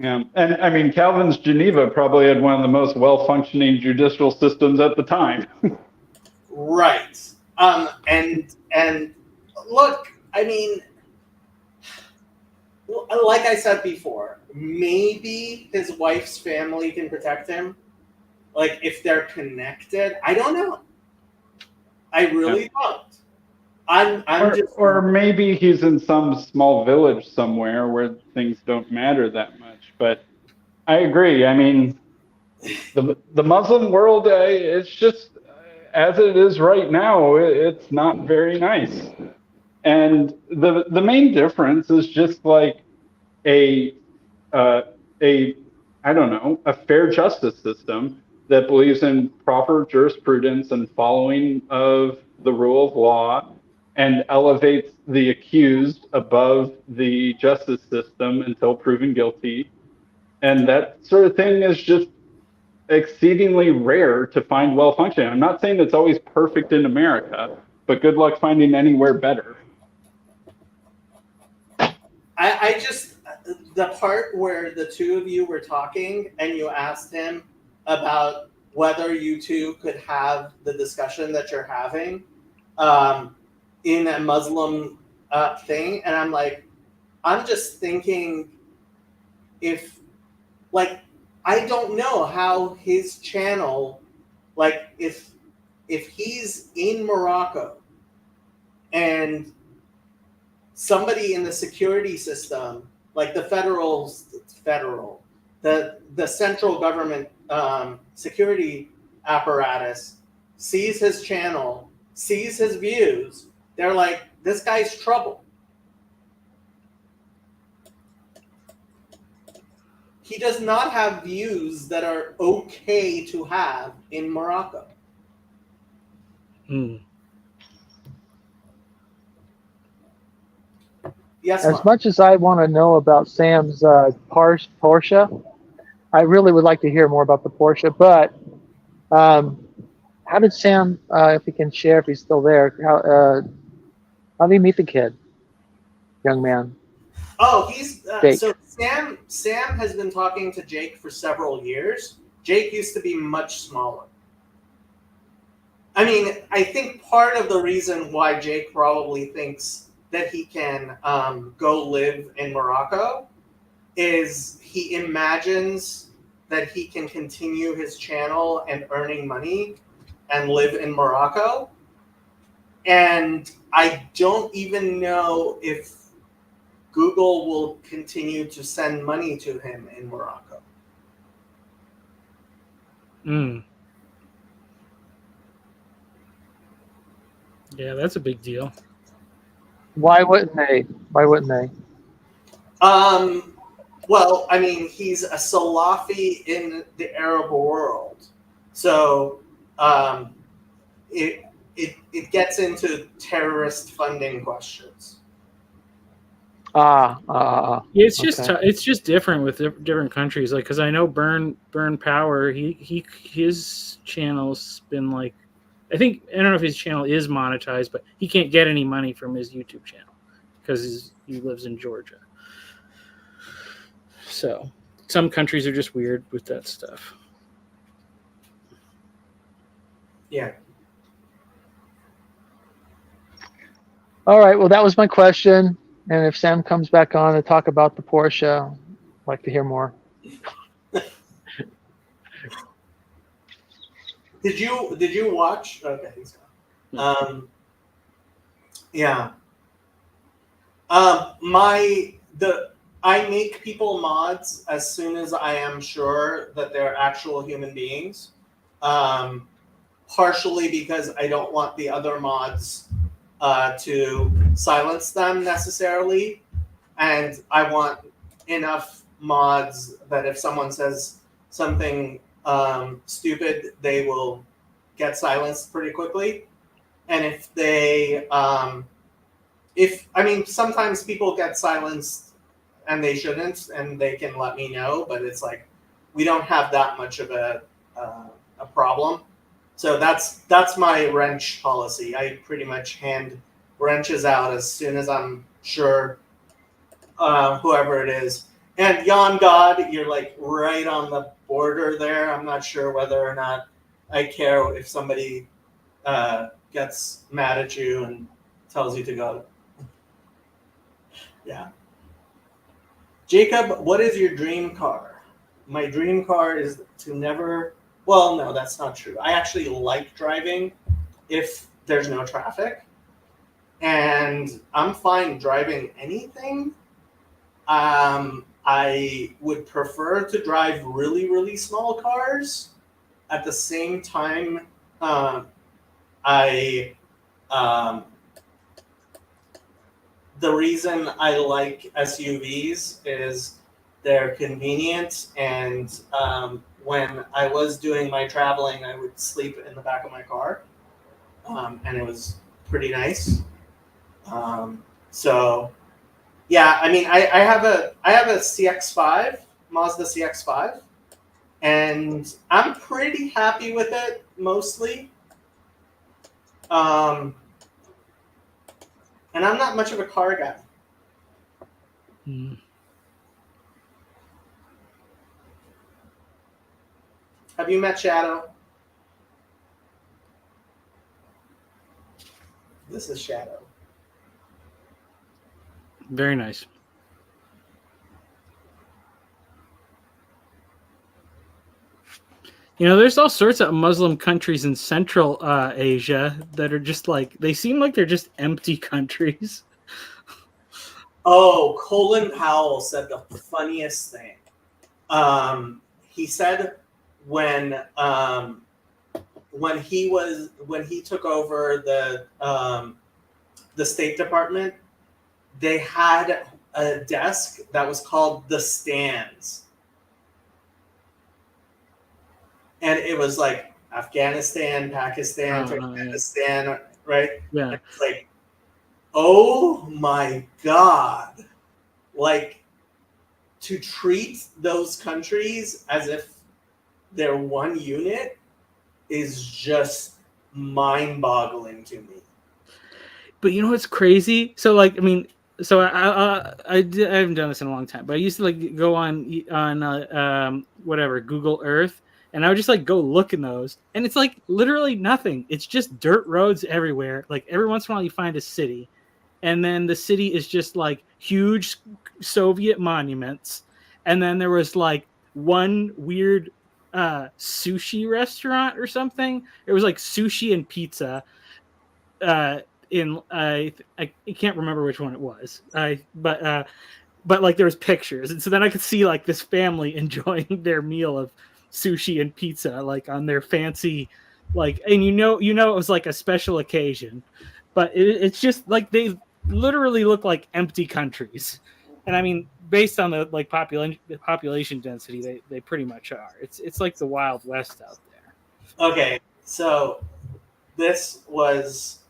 Yeah, and I mean, Calvin's Geneva probably had one of the most well-functioning judicial systems at the time. Right. And look, I mean, like I said before, maybe his wife's family can protect him. Like if they're connected, I don't know. I really don't. Or maybe he's in some small village somewhere where things don't matter that much. But I agree. I mean, the Muslim world, it's just as it is right now. It's not very nice. And the main difference is just like a I don't know, a fair justice system that believes in proper jurisprudence and following of the rule of law and elevates the accused above the justice system until proven guilty. And that sort of thing is just exceedingly rare to find well functioning. I'm not saying it's always perfect in America, but good luck finding anywhere better. I just, the part where the two of you were talking and you asked him about whether you two could have the discussion that you're having in a Muslim thing. And I'm like, I'm just thinking if, like, I don't know how his channel, like, if he's in Morocco and somebody in the security system, like the the central government security apparatus, sees his channel, sees his views, they're like, this guy's trouble. He does not have views that are okay to have in Morocco. Yes, as Mark. much as I want to know about Sam's Porsche, I really would like to hear more about the Porsche. But how did Sam, if he can share, if he's still there, how did he meet the kid, young man? Oh, he's Jake. So Sam has been talking to Jake for several years. Jake used to be much smaller. I mean, I think part of the reason why Jake probably thinks that he can go live in Morocco is he imagines that he can continue his channel and earning money and live in Morocco. And I don't even know if Google will continue to send money to him in Morocco. Yeah, that's a big deal. Why wouldn't they? Why wouldn't they? Well, I mean, he's a Salafi in the Arab world, so um, it gets into terrorist funding questions. It's just Okay. it's just different with different countries. Like, because I know Burn Power, his channel's been like, I don't know if his channel is monetized, but he can't get any money from his YouTube channel because he lives in Georgia. So some countries are just weird with that stuff. Yeah. All right. Well, that was my question. And if Sam comes back on to talk about the Porsche, I'd like to hear more. Did you watch? Okay, he's gone. Yeah. I make people mods as soon as I am sure that they're actual human beings. Partially because I don't want the other mods to silence them necessarily, and I want enough mods that if someone says something stupid, they will get silenced pretty quickly. And if they, sometimes people get silenced and they shouldn't, and they can let me know, but it's like we don't have that much of a problem. So that's my wrench policy. I pretty much hand wrenches out as soon as I'm sure whoever it is. And Yon God, you're like right on the border there. I'm not sure whether or not I care if somebody gets mad at you and tells you to go. Yeah. Jacob, what is your dream car? My dream car is to never... Well, no, that's not true. I actually like driving if there's no traffic. And I'm fine driving anything. I would prefer to drive really, really small cars. At the same time, the reason I like SUVs is they're convenient, and when I was doing my traveling, I would sleep in the back of my car, and it was pretty nice. So, yeah, I mean, I have a CX-5, Mazda CX-5, and I'm pretty happy with it mostly. And I'm not much of a car guy. Have you met Shadow? This is Shadow. Very nice. You know, there's all sorts of Muslim countries in Central Asia that are just like, they seem like they're just empty countries. Oh, Colin Powell said the funniest thing. He said when he took over the State Department, they had a desk that was called the stands. And it was like Afghanistan, Pakistan, Turkmenistan, yeah. Right? Yeah. And it's like, oh my God. Like, to treat those countries as if they're one unit is just mind-boggling to me. But you know what's crazy? So, like, I mean, so I haven't done this in a long time, but I used to like go on Google Earth, and I would just like go look in those, and it's like literally nothing. It's just dirt roads everywhere. Like every once in a while you find a city, and then the city is just like huge Soviet monuments, and then there was like one weird sushi restaurant or something. It was like sushi and pizza. I can't remember which one it was. But like there was pictures, and so then I could see like this family enjoying their meal of sushi and pizza, like on their fancy, like, and you know it was like a special occasion, but it's just like they literally look like empty countries. And I mean, based on the like population density, they pretty much are. It's like the Wild West out there. Okay, so this was,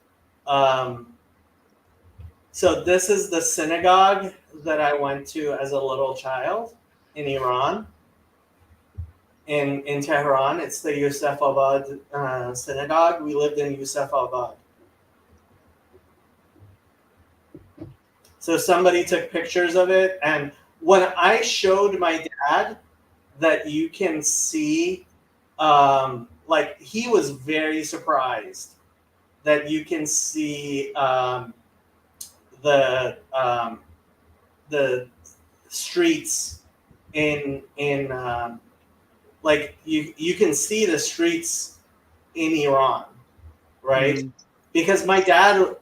so this is the synagogue that I went to as a little child in Iran. In Tehran, it's the Yusufabad synagogue. We lived in Yusufabad. So somebody took pictures of it, and when I showed my dad that you can see, like he was very surprised that you can see the streets in like you can see the streets in Iran, right? Mm. Because my dad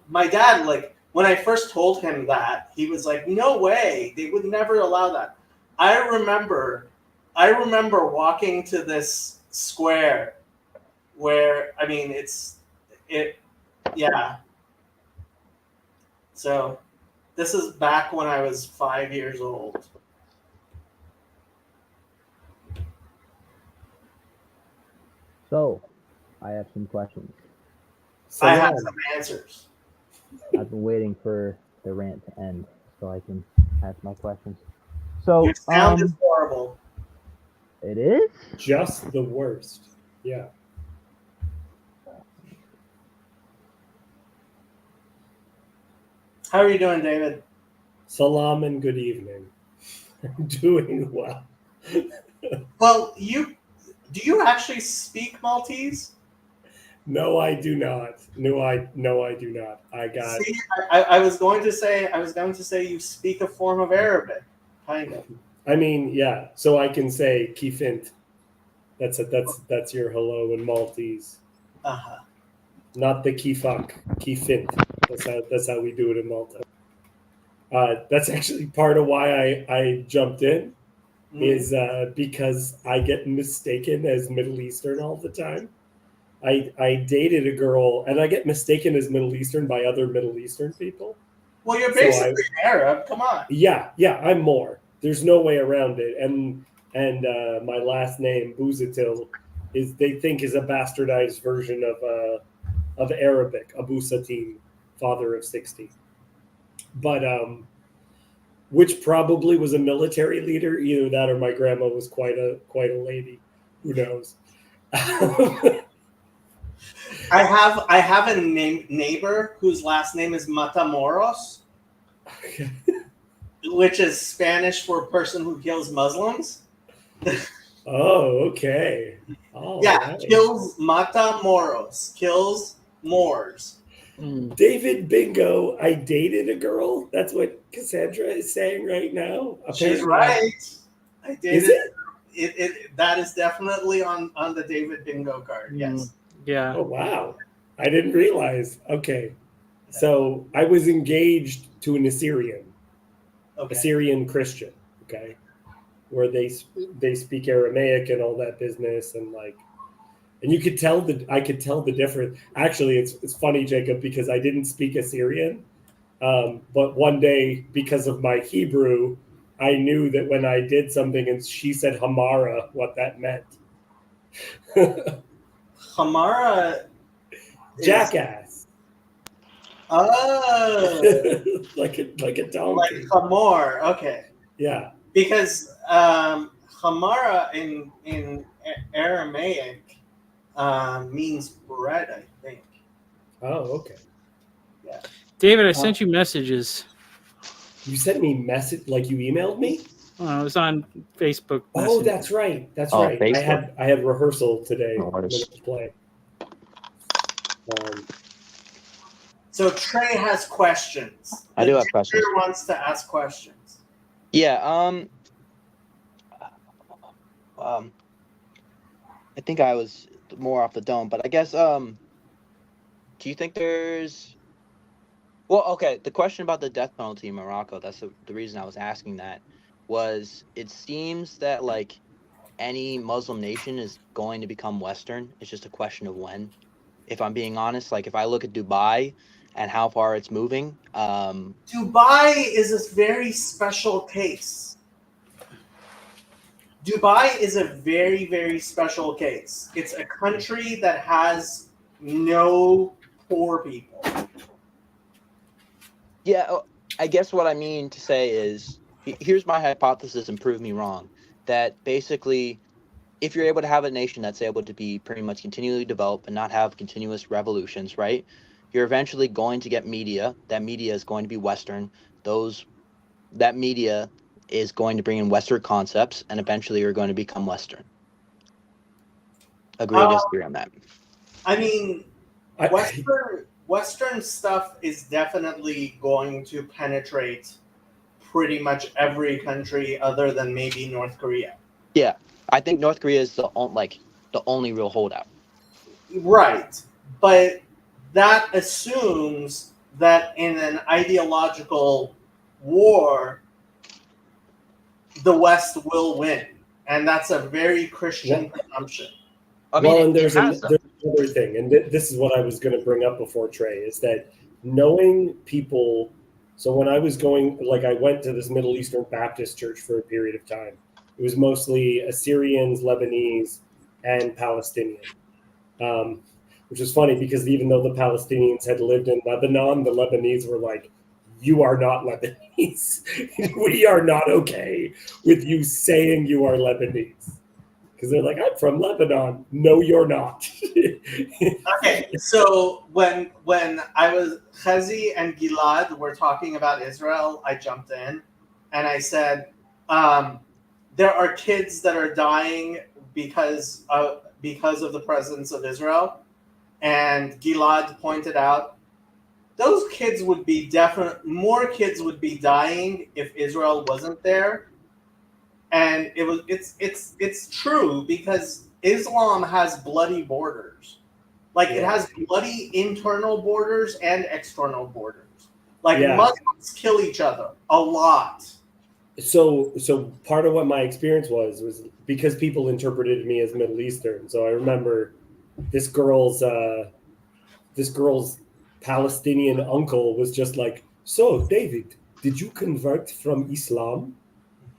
like when I first told him that, he was like, "No way, they would never allow that." I remember walking to this square where I mean yeah. So this is back when I was 5 years old. So, I have some questions. I have some answers. I've been waiting for the rant to end so I can ask my questions. So, Your sound is horrible. it is? Just the worst. Yeah. How are you doing, David? Salam and good evening. I'm doing well. Well, do you actually speak Maltese? No, I do not. No, I do not. I got. See, I was going to say you speak a form of Arabic, kind of. I mean, yeah. So I can say kifint. That's your hello in Maltese. Uh-huh. Not the kifak, kifint. That's how we do it in Malta. That's actually part of why I jumped in, is because I get mistaken as Middle Eastern all the time. I dated a girl, and I get mistaken as Middle Eastern by other Middle Eastern people. Well, you're basically Arab. Come on. Yeah, I'm more. There's no way around it. And my last name, Buzatil, they think is a bastardized version of Arabic, Abu Satin, father of 60. But which probably was a military leader. Either that or my grandma was quite a lady. Who knows? I have a neighbor whose last name is Matamoros, which is Spanish for person who kills Muslims. Oh, okay. Oh, yeah, right. kills Matamoros, kills Moors. David Bingo, I dated a girl. That's what Cassandra is saying right now. She's right. I dated. Is it? That is definitely on the David Bingo card. Yes. Yeah. Oh, wow. I didn't realize. Okay. So I was engaged to an Assyrian, Assyrian Christian, okay, where they speak Aramaic and all that business, and you could tell I could tell the difference. Actually, it's funny, Jacob, because I didn't speak Assyrian, but one day, because of my Hebrew, I knew that when I did something and she said Hamara, what that meant. Hamara. Jackass. Oh. like a donkey. Like Hamor. Okay. Yeah. Because Hamara in Aramaic means bread, I think. Oh, okay. Yeah. David, I sent you messages. You sent me message, like you emailed me? Oh, it was on Facebook. Oh, that's right. That's right. Facebook. I had rehearsal today. No worries. To play. So Trey has questions. I do have questions. Trey wants to ask questions. Yeah. I think I was more off the dome, but I guess do you think there's? Well, okay. The question about the death penalty in Morocco. That's the reason I was asking that. Was it seems that like any Muslim nation is going to become Western. It's just a question of when. If I'm being honest, like if I look at Dubai and how far it's moving. Dubai is a very special case. Dubai is a very, very special case. It's a country that has no poor people. Yeah, I guess what I mean to say is, here's my hypothesis, and prove me wrong, that basically, if you're able to have a nation that's able to be pretty much continually developed and not have continuous revolutions, right? You're eventually going to get media. That media is going to be Western. That media is going to bring in Western concepts, and eventually you're going to become Western. Agree or disagree on that? I mean, Western stuff is definitely going to penetrate pretty much every country other than maybe North Korea. Yeah, I think North Korea is the only real holdout. Right, but that assumes that in an ideological war, the West will win, and that's a very Christian presumption. I mean, and there's has some. another thing, and this is what I was going to bring up before Trey, is that knowing people. So when I was going, I went to this Middle Eastern Baptist church for a period of time. It was mostly Assyrians, Lebanese, and Palestinian, which is funny because even though the Palestinians had lived in Lebanon, the Lebanese were like, "You are not Lebanese. We are not okay with you saying you are Lebanese." Because they're like, "I'm from Lebanon." No, you're not. Okay, so when I was Chazi and Gilad were talking about Israel, I jumped in and I said, there are kids that are dying because of the presence of Israel, and Gilad pointed out those kids would be more kids would be dying if Israel wasn't there. And it's true because Islam has bloody borders. It has bloody internal borders and external borders. Muslims kill each other a lot. So part of what my experience was because people interpreted me as Middle Eastern. So I remember this girl's Palestinian uncle was just like, "So David, did you convert from Islam?"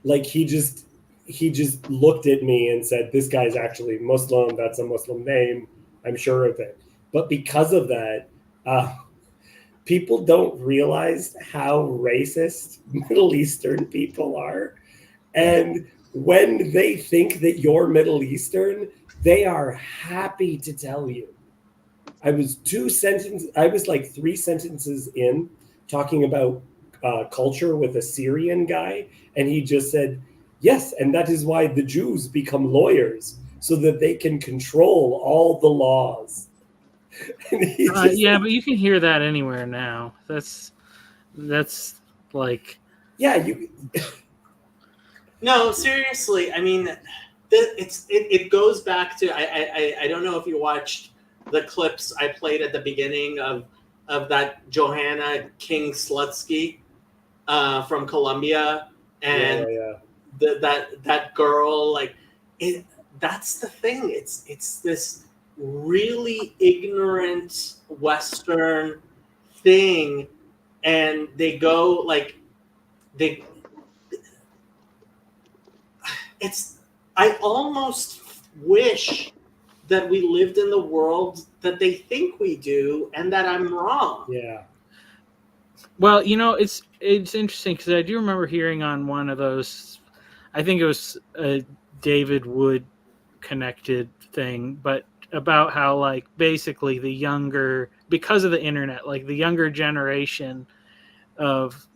He just looked at me and said, "This guy's actually Muslim. That's a Muslim name. I'm sure of it." But because of that, people don't realize how racist Middle Eastern people are. And when they think that you're Middle Eastern, they are happy to tell you. I was 3 sentences in talking about culture with a Syrian guy, and he just said, "Yes, and that is why the Jews become lawyers, so that they can control all the laws." Yeah, but you can hear that anywhere now. That's like, yeah, you. No, seriously. I mean, it goes back to I don't know if you watched the clips I played at the beginning of that Johanna King Slutsky from Colombia, and that girl, that's the thing. It's this really ignorant Western thing, and they go I almost wish that we lived in the world that they think we do, and that I'm wrong. Yeah. Well, it's interesting because I do remember hearing on one of those, I think it was a David Wood connected thing, but about how basically the younger, because of the internet, the younger generation of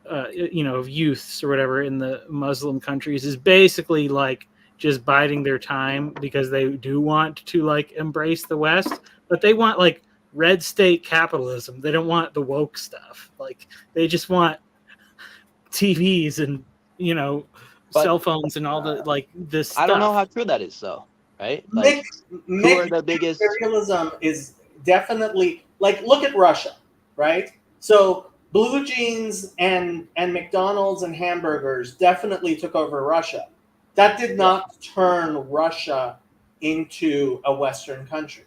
of youths or whatever in the Muslim countries is basically just biding their time because they do want to embrace the West, but they want red state capitalism. They don't want the woke stuff. They just want TVs and cell phones and all the this stuff. I don't know how true that is though, right? Who are the biggest imperialism is definitely look at Russia, right? So blue jeans and McDonald's and hamburgers definitely took over Russia. That did not turn Russia into a Western country.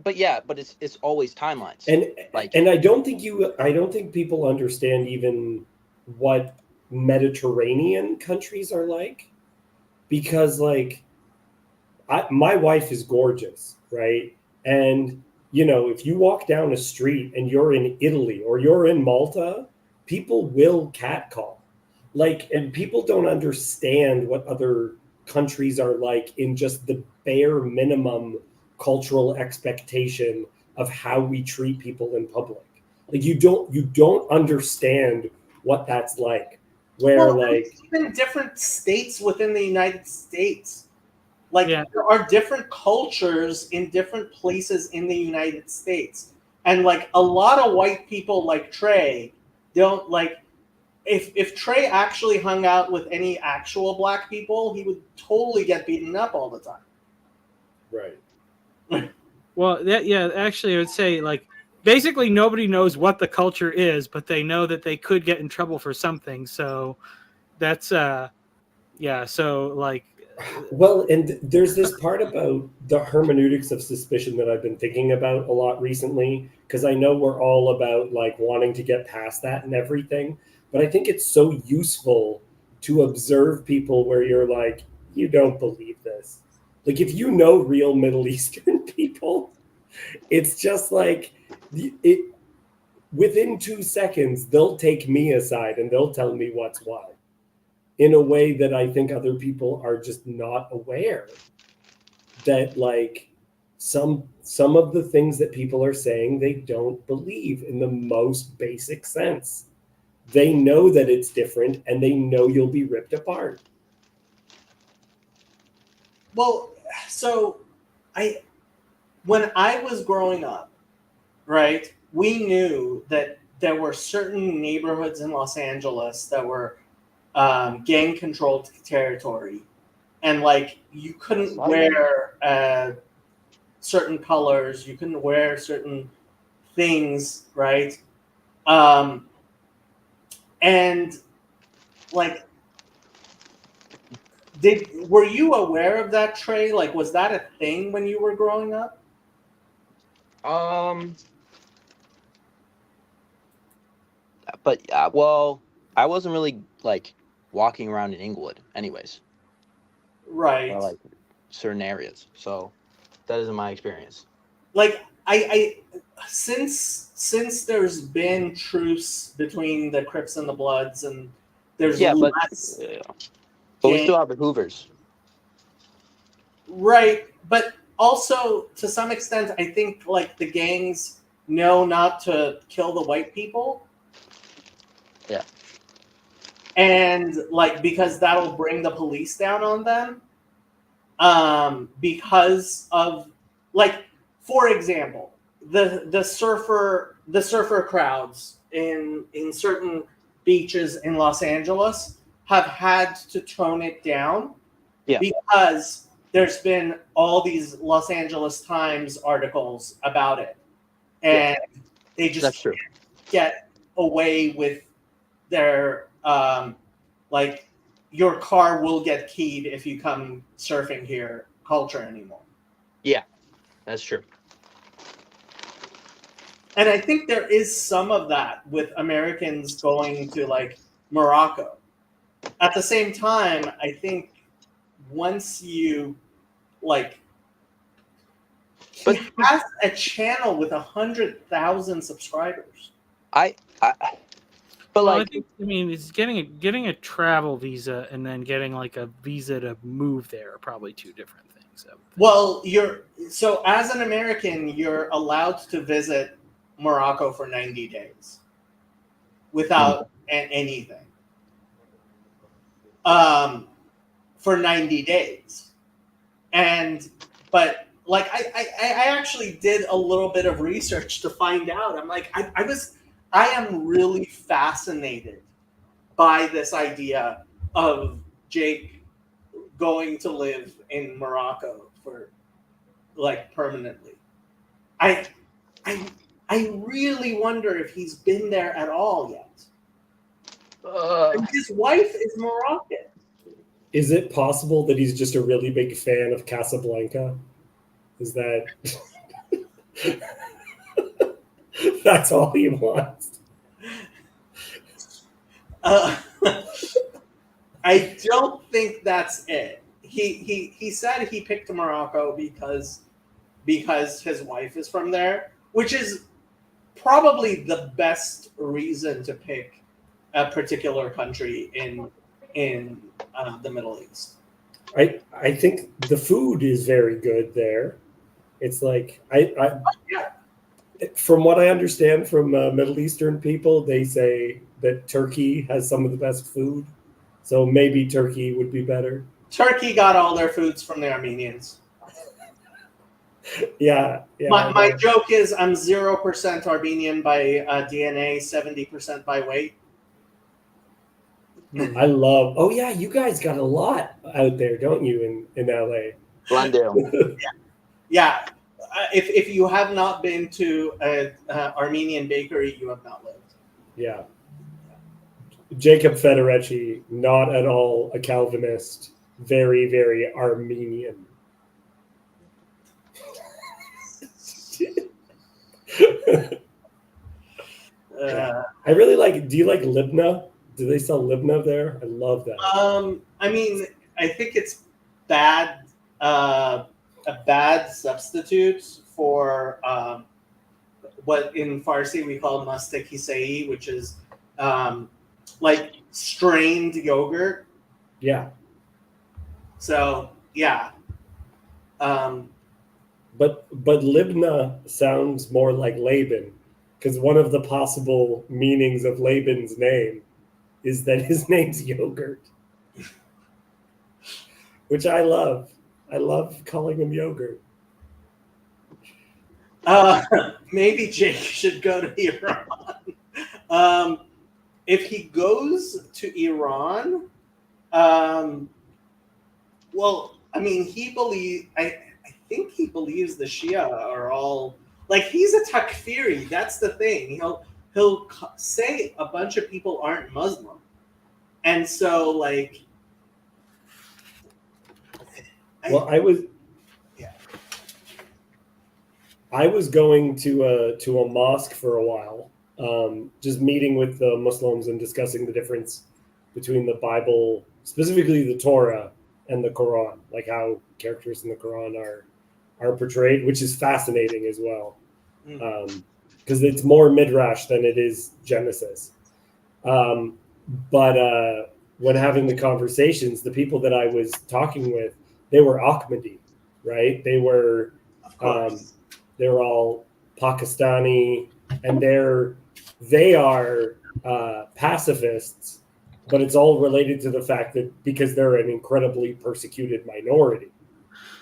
but it's always timelines. And I don't think people understand even what Mediterranean countries are like, because like my wife is gorgeous, right? And if you walk down a street and you're in Italy or you're in Malta, people will catcall. And people don't understand what other countries are like in just the bare minimum cultural expectation of how we treat people in public. Like you don't understand what that's like. Even different states within the United States. Yeah. There are different cultures in different places in the United States. And like a lot of white people like Trey don't like, if Trey actually hung out with any actual black people, he would totally get beaten up all the time. Right. Well, actually, I would say like basically nobody knows what the culture is, but they know that they could get in trouble for something. So that's so like. Well, and there's this part about the hermeneutics of suspicion that I've been thinking about a lot recently, because I know we're all about like wanting to get past that and everything. But I think it's so useful to observe people where you're like, you don't believe this. Like if you know real Middle Eastern people, it's just like within 2 seconds, they'll take me aside and they'll tell me what's what in a way that I think other people are just not aware that like some of the things that people are saying, they don't believe in the most basic sense. They know that it's different and they know you'll be ripped apart. Well, so when I was growing up, right, we knew that there were certain neighborhoods in Los Angeles that were gang-controlled territory, and like you couldn't wear certain colors, you couldn't wear certain things, right? And like, were you aware of that, Trey? Like, was that a thing when you were growing up? But well, I wasn't really like walking around in Inglewood, anyways. Right. Or like certain areas, so that isn't my experience. Like I since there's been truce between the Crips and the Bloods, and there's less. But we still have the Hoovers. Right, but also to some extent, I think like the gangs know not to kill the white people. Yeah. And like because that'll bring the police down on them. Because of like, for example, the surfer crowds in certain beaches in Los Angeles have had to tone it down, because there's been all these Los Angeles Times articles about it, and they just can't get away with their like, your car will get keyed if you come surfing here culture anymore. Yeah, that's true. And I think there is some of that with Americans going to like Morocco. At the same time, I think once you like, he has a channel with 100,000 subscribers. But well, I mean, it's getting a travel visa and then getting like a visa to move there are probably two different things. Well, so as an American, you're allowed to visit Morocco for 90 days without anything. For 90 days, but like I actually did a little bit of research to find out. I'm like I am really fascinated by this idea of Jake going to live in Morocco for like permanently. I really wonder if he's been there at all yet. His wife is Moroccan. Is it possible that he's just a really big fan of Casablanca? Is that? That's all he wants. I don't think that's it. He said he picked Morocco because his wife is from there, which is probably the best reason to pick a particular country in the Middle East. I think the food is very good there. It's like from what I understand from Middle Eastern people, they say that Turkey has some of the best food. So maybe Turkey would be better. Turkey got all their foods from the Armenians. Yeah. My joke is I'm 0% Armenian by DNA, 70% by weight. I love. Oh yeah, you guys got a lot out there, don't you, in LA? Glendale. Yeah. If you have not been to an Armenian bakery, you have not lived. Yeah. Jacob Federici, not at all a Calvinist, very, very Armenian. I really like. Do you like Libna? Do they sell Libna there? I love that. I mean, I think it's bad. A bad substitute for what in Farsi we call mustak hisai, which is like strained yogurt. Yeah. So yeah. But Libna sounds more like Laban, because one of the possible meanings of Laban's name is that his name's yogurt, which I love. I love calling him yogurt. Maybe Jake should go to Iran. If he goes to Iran, well, I mean, I think he believes the Shia are all like he's a takfiri. That's the thing. He'll say a bunch of people aren't Muslim, and so like. Well, I was going to a mosque for a while, just meeting with the Muslims and discussing the difference between the Bible, specifically the Torah, and the Quran, like how characters in the Quran are portrayed, which is fascinating as well, because it's more midrash than it is Genesis. But when having the conversations, the people that I was talking with, they were Ahmadi, right? They were all Pakistani, and they are pacifists, but it's all related to the fact that because they're an incredibly persecuted minority.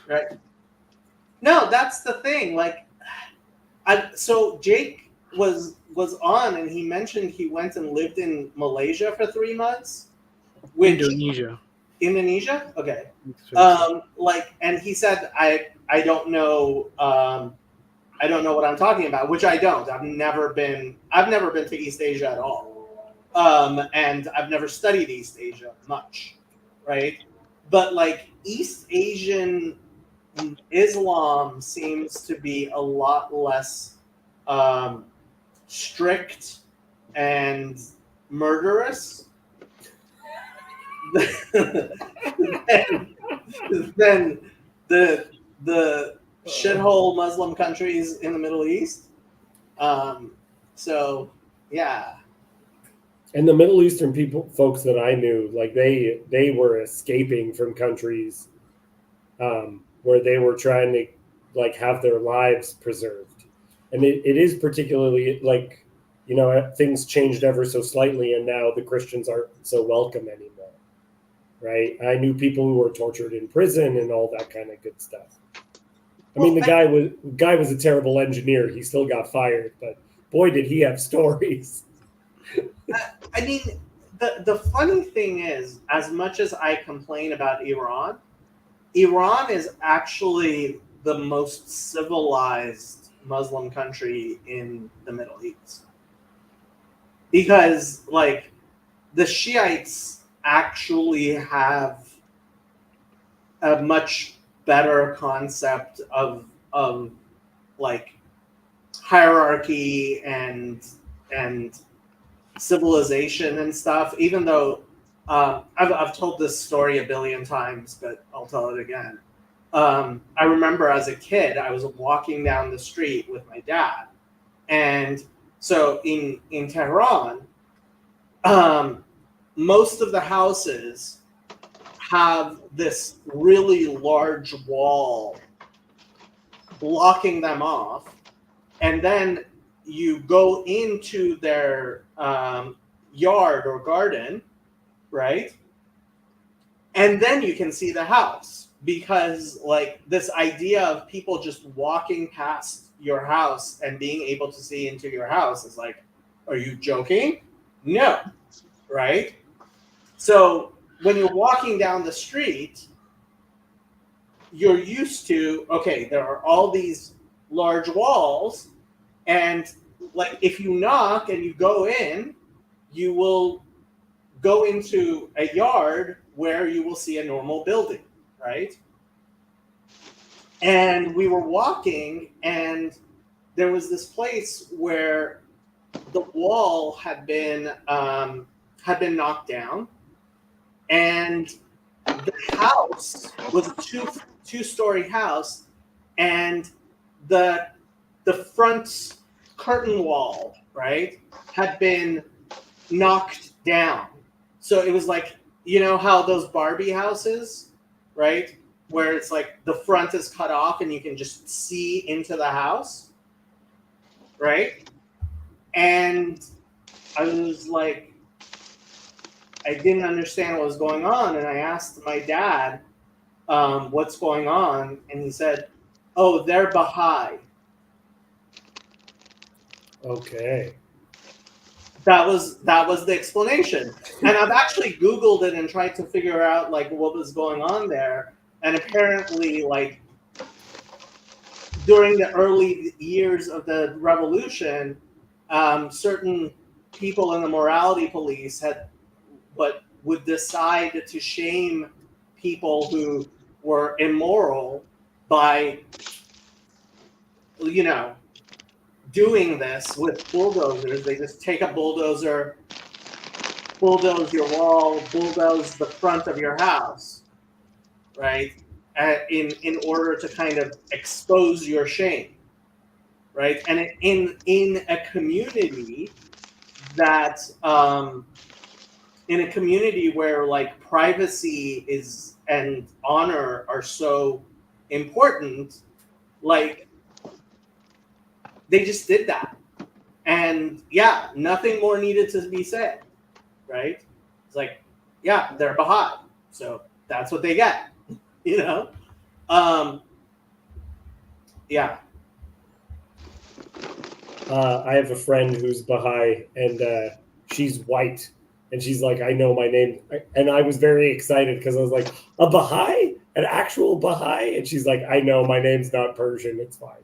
Right. No, that's the thing. Like, so Jake was on, and he mentioned he went and lived in Malaysia for 3 months. Indonesia? Okay. And he said, I don't know. I don't know what I'm talking about, which I don't. I've never been to East Asia at all. And I've never studied East Asia much, right? But like East Asian Islam seems to be a lot less strict and murderous than the shithole Muslim countries in the Middle East. So yeah. And the Middle Eastern folks that I knew, like they were escaping from countries where they were trying to like have their lives preserved. And it is particularly like, things changed ever so slightly, and now the Christians aren't so welcome anymore, right? I knew people who were tortured in prison and all that kind of good stuff. I mean, the guy was a terrible engineer. He still got fired, but boy, did he have stories. I mean, the funny thing is, as much as I complain about Iran is actually the most civilized Muslim country in the Middle East. Because, like, the Shiites actually have a much better concept of like hierarchy and civilization and stuff. Even though I've told this story a billion times, but I'll tell it again. I remember as a kid, I was walking down the street with my dad, and so in Tehran, most of the houses have this really large wall blocking them off, and then you go into their yard or garden, right? And then you can see the house, because like this idea of people just walking past your house and being able to see into your house is like, are you joking? No, right? So when you're walking down the street, you're used to, okay, there are all these large walls, and like if you knock and you go in, you will go into a yard where you will see a normal building, right? And we were walking, and there was this place where the wall had been knocked down, and the house was a two-story house, and the front curtain wall, right, had been knocked down. So it was like, you know how those Barbie houses, right, where it's like the front is cut off and you can just see into the house, right? And I was like, I didn't understand what was going on, and I asked my dad, what's going on, and he said, oh, they're Baha'i. Okay. That was the explanation. And I've actually Googled it and tried to figure out like what was going on there. And apparently, like during the early years of the revolution, certain people in the morality police would decide to shame people who were immoral by, you know, doing this with bulldozers. They just take a bulldozer, bulldoze your wall, bulldoze the front of your house, right? In order to kind of expose your shame, right? And in a community that in a community where like privacy is and honor are so important, like they just did that. And yeah, nothing more needed to be said, right? It's like, yeah, they're Baha'i, so that's what they get, you know? Yeah. I have a friend who's Baha'i, and she's white, and she's like, I know my name. And I was very excited because I was like, a Baha'i? An actual Baha'i? And she's like, I know my name's not Persian. It's fine.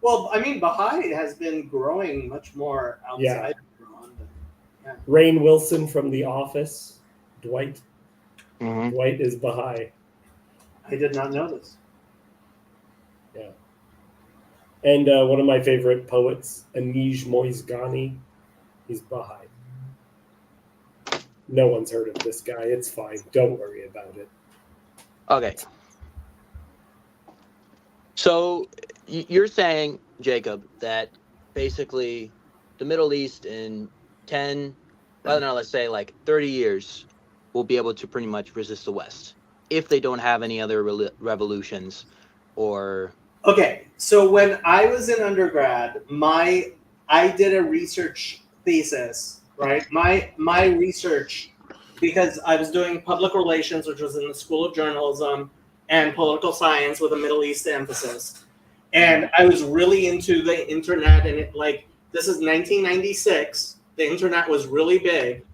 Well, I mean, Baha'i has been growing much more outside of Iran. Yeah. Rainn Wilson from The Office, Dwight. Mm-hmm. Dwight is Baha'i. I did not know this. Yeah. And one of my favorite poets, Anej Moizgani, he's Baha'i. No one's heard of this guy. It's fine. Don't worry about it. Okay. So you're saying, Jacob, that basically the Middle East in 10, well, no, let's say like 30 years will be able to pretty much resist the West if they don't have any other revolutions or... Okay, so when I was in undergrad, I did a research thesis, right? My research, because I was doing public relations, which was in the School of Journalism, and political science with a Middle East emphasis. And I was really into the internet, and this is 1996. The internet was really big.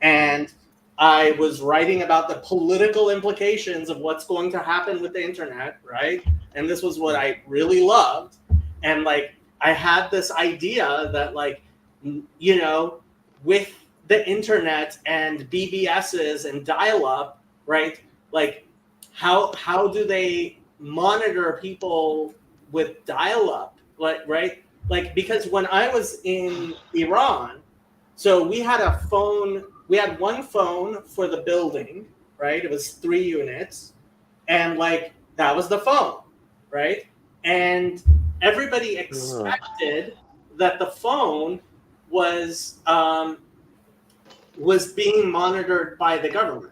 And I was writing about the political implications of what's going to happen with the internet, right? And this was what I really loved. And I had this idea that with the internet and BBSs and dial-up, right? How do they monitor people with dial-up, like right, like because when I was in Iran, so we had a phone. We had one phone for the building, right? It was 3 units, and like that was the phone, right? And everybody expected that the phone was being monitored by the government,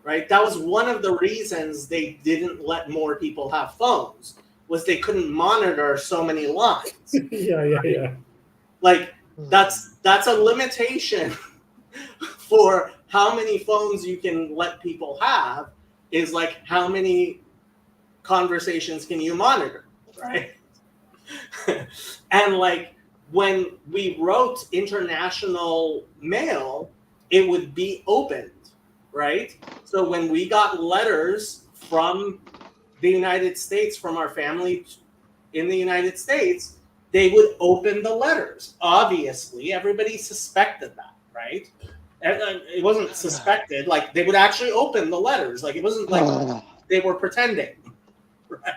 right? That was one of the reasons they didn't let more people have phones, was they couldn't monitor so many lines. Yeah. Like that's a limitation for how many phones you can let people have, is like how many conversations can you monitor, right? And like when we wrote international mail, it would be opened, right? So when we got letters from the United States, from our family in the United States, they would open the letters. Obviously, everybody suspected that, right? It wasn't suspected, like they would actually open the letters. Like it wasn't like they were pretending, right?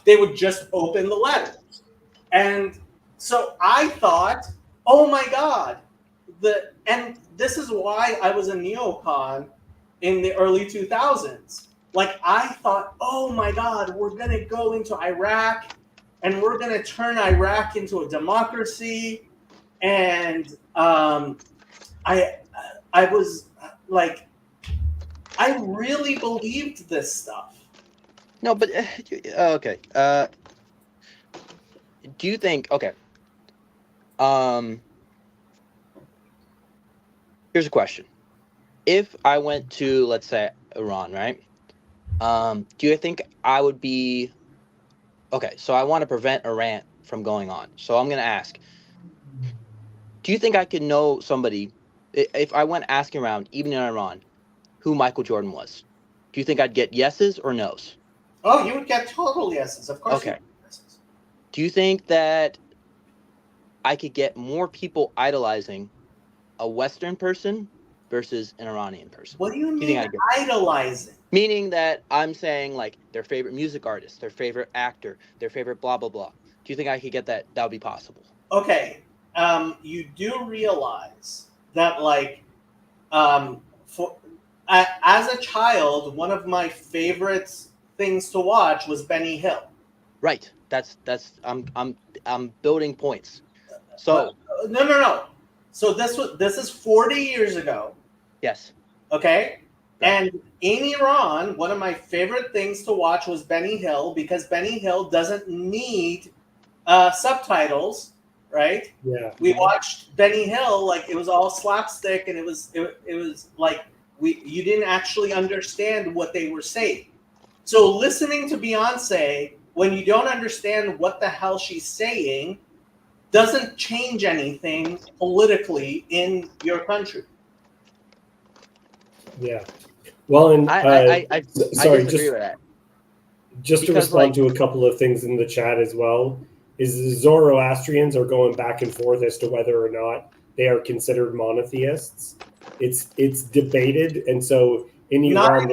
They would just open the letters. And so I thought, oh my God, and this is why I was a neocon in the early 2000s. Like I thought, oh my God, we're going to go into Iraq and we're going to turn Iraq into a democracy. And I was like, I really believed this stuff. No, but okay. Do you think? Okay. Here's a question: if I went to, let's say, Iran, right? Do you think I would be okay? So I want to prevent Iran from going on. So I'm gonna ask: do you think I could know somebody if I went asking around, even in Iran, who Michael Jordan was? Do you think I'd get yeses or nos? Oh, you would get total yeses, of course. Okay. Do you think that I could get more people idolizing a Western person versus an Iranian person? What do you think mean idolizing? Meaning that I'm saying like their favorite music artist, their favorite actor, their favorite blah, blah, blah. Do you think I could get that? That would be possible. Okay. You do realize that like as a child, one of my favorite things to watch was Benny Hill. Right. That's I'm building points. So no. So this is 40 years ago. Yes. Okay. And in Iran, one of my favorite things to watch was Benny Hill, because Benny Hill doesn't need subtitles, right? Yeah. We watched Benny Hill like it was all slapstick, and it was like you didn't actually understand what they were saying. So listening to Beyonce when you don't understand what the hell she's saying doesn't change anything politically in your country. Yeah. Well, and I sorry, disagree with that. Just to respond to a couple of things in the chat as well, is the Zoroastrians are going back and forth as to whether or not they are considered monotheists. It's debated, and so in Iran,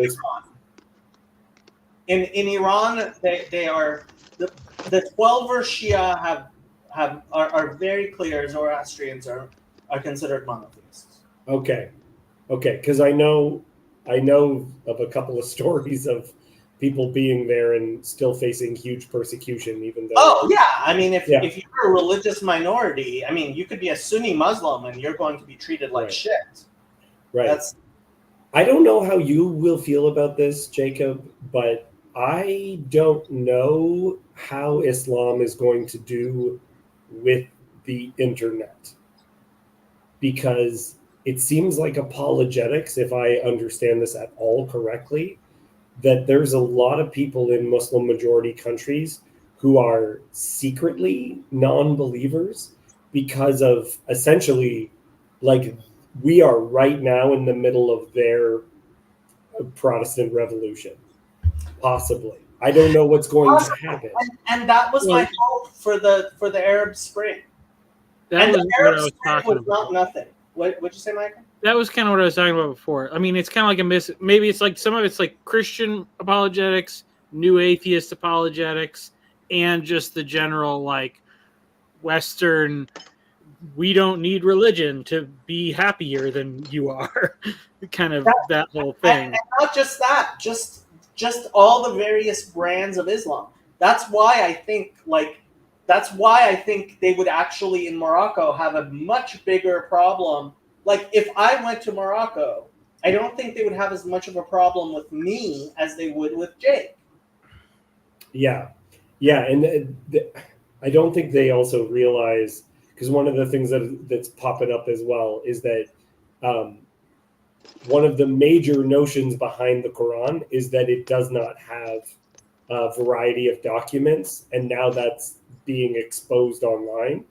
in Iran, they are the 12er Shia are very clear. Zoroastrians are considered monotheists. Okay, because I know of a couple of stories of people being there and still facing huge persecution, even though. Oh yeah, I mean, if you're a religious minority, I mean, you could be a Sunni Muslim and you're going to be treated like shit. Right. I don't know how you will feel about this, Jacob, but I don't know how Islam is going to do with the internet, because it seems like apologetics, if I understand this at all correctly, that there's a lot of people in Muslim majority countries who are secretly non-believers because of essentially, like, we are right now in the middle of their Protestant revolution. Possibly. I don't know what's going to happen. And that was my hope for the Arab Spring. That and was the Arab what I was Spring talking was about. not nothing. What'd you say, Michael? That was kind of what I was talking about before. I mean, it's kind of like maybe it's like some of it's like Christian apologetics, new atheist apologetics, and just the general like Western, we don't need religion to be happier than you are, kind of that whole thing. And not just that, just all the various brands of Islam. That's why I think they would actually in Morocco have a much bigger problem. Like if I went to Morocco, I don't think they would have as much of a problem with me as they would with Jake. Yeah, and I don't think they also realize, because one of the things that's popping up as well is that one of the major notions behind the Quran is that it does not have a variety of documents, and now that's being exposed online,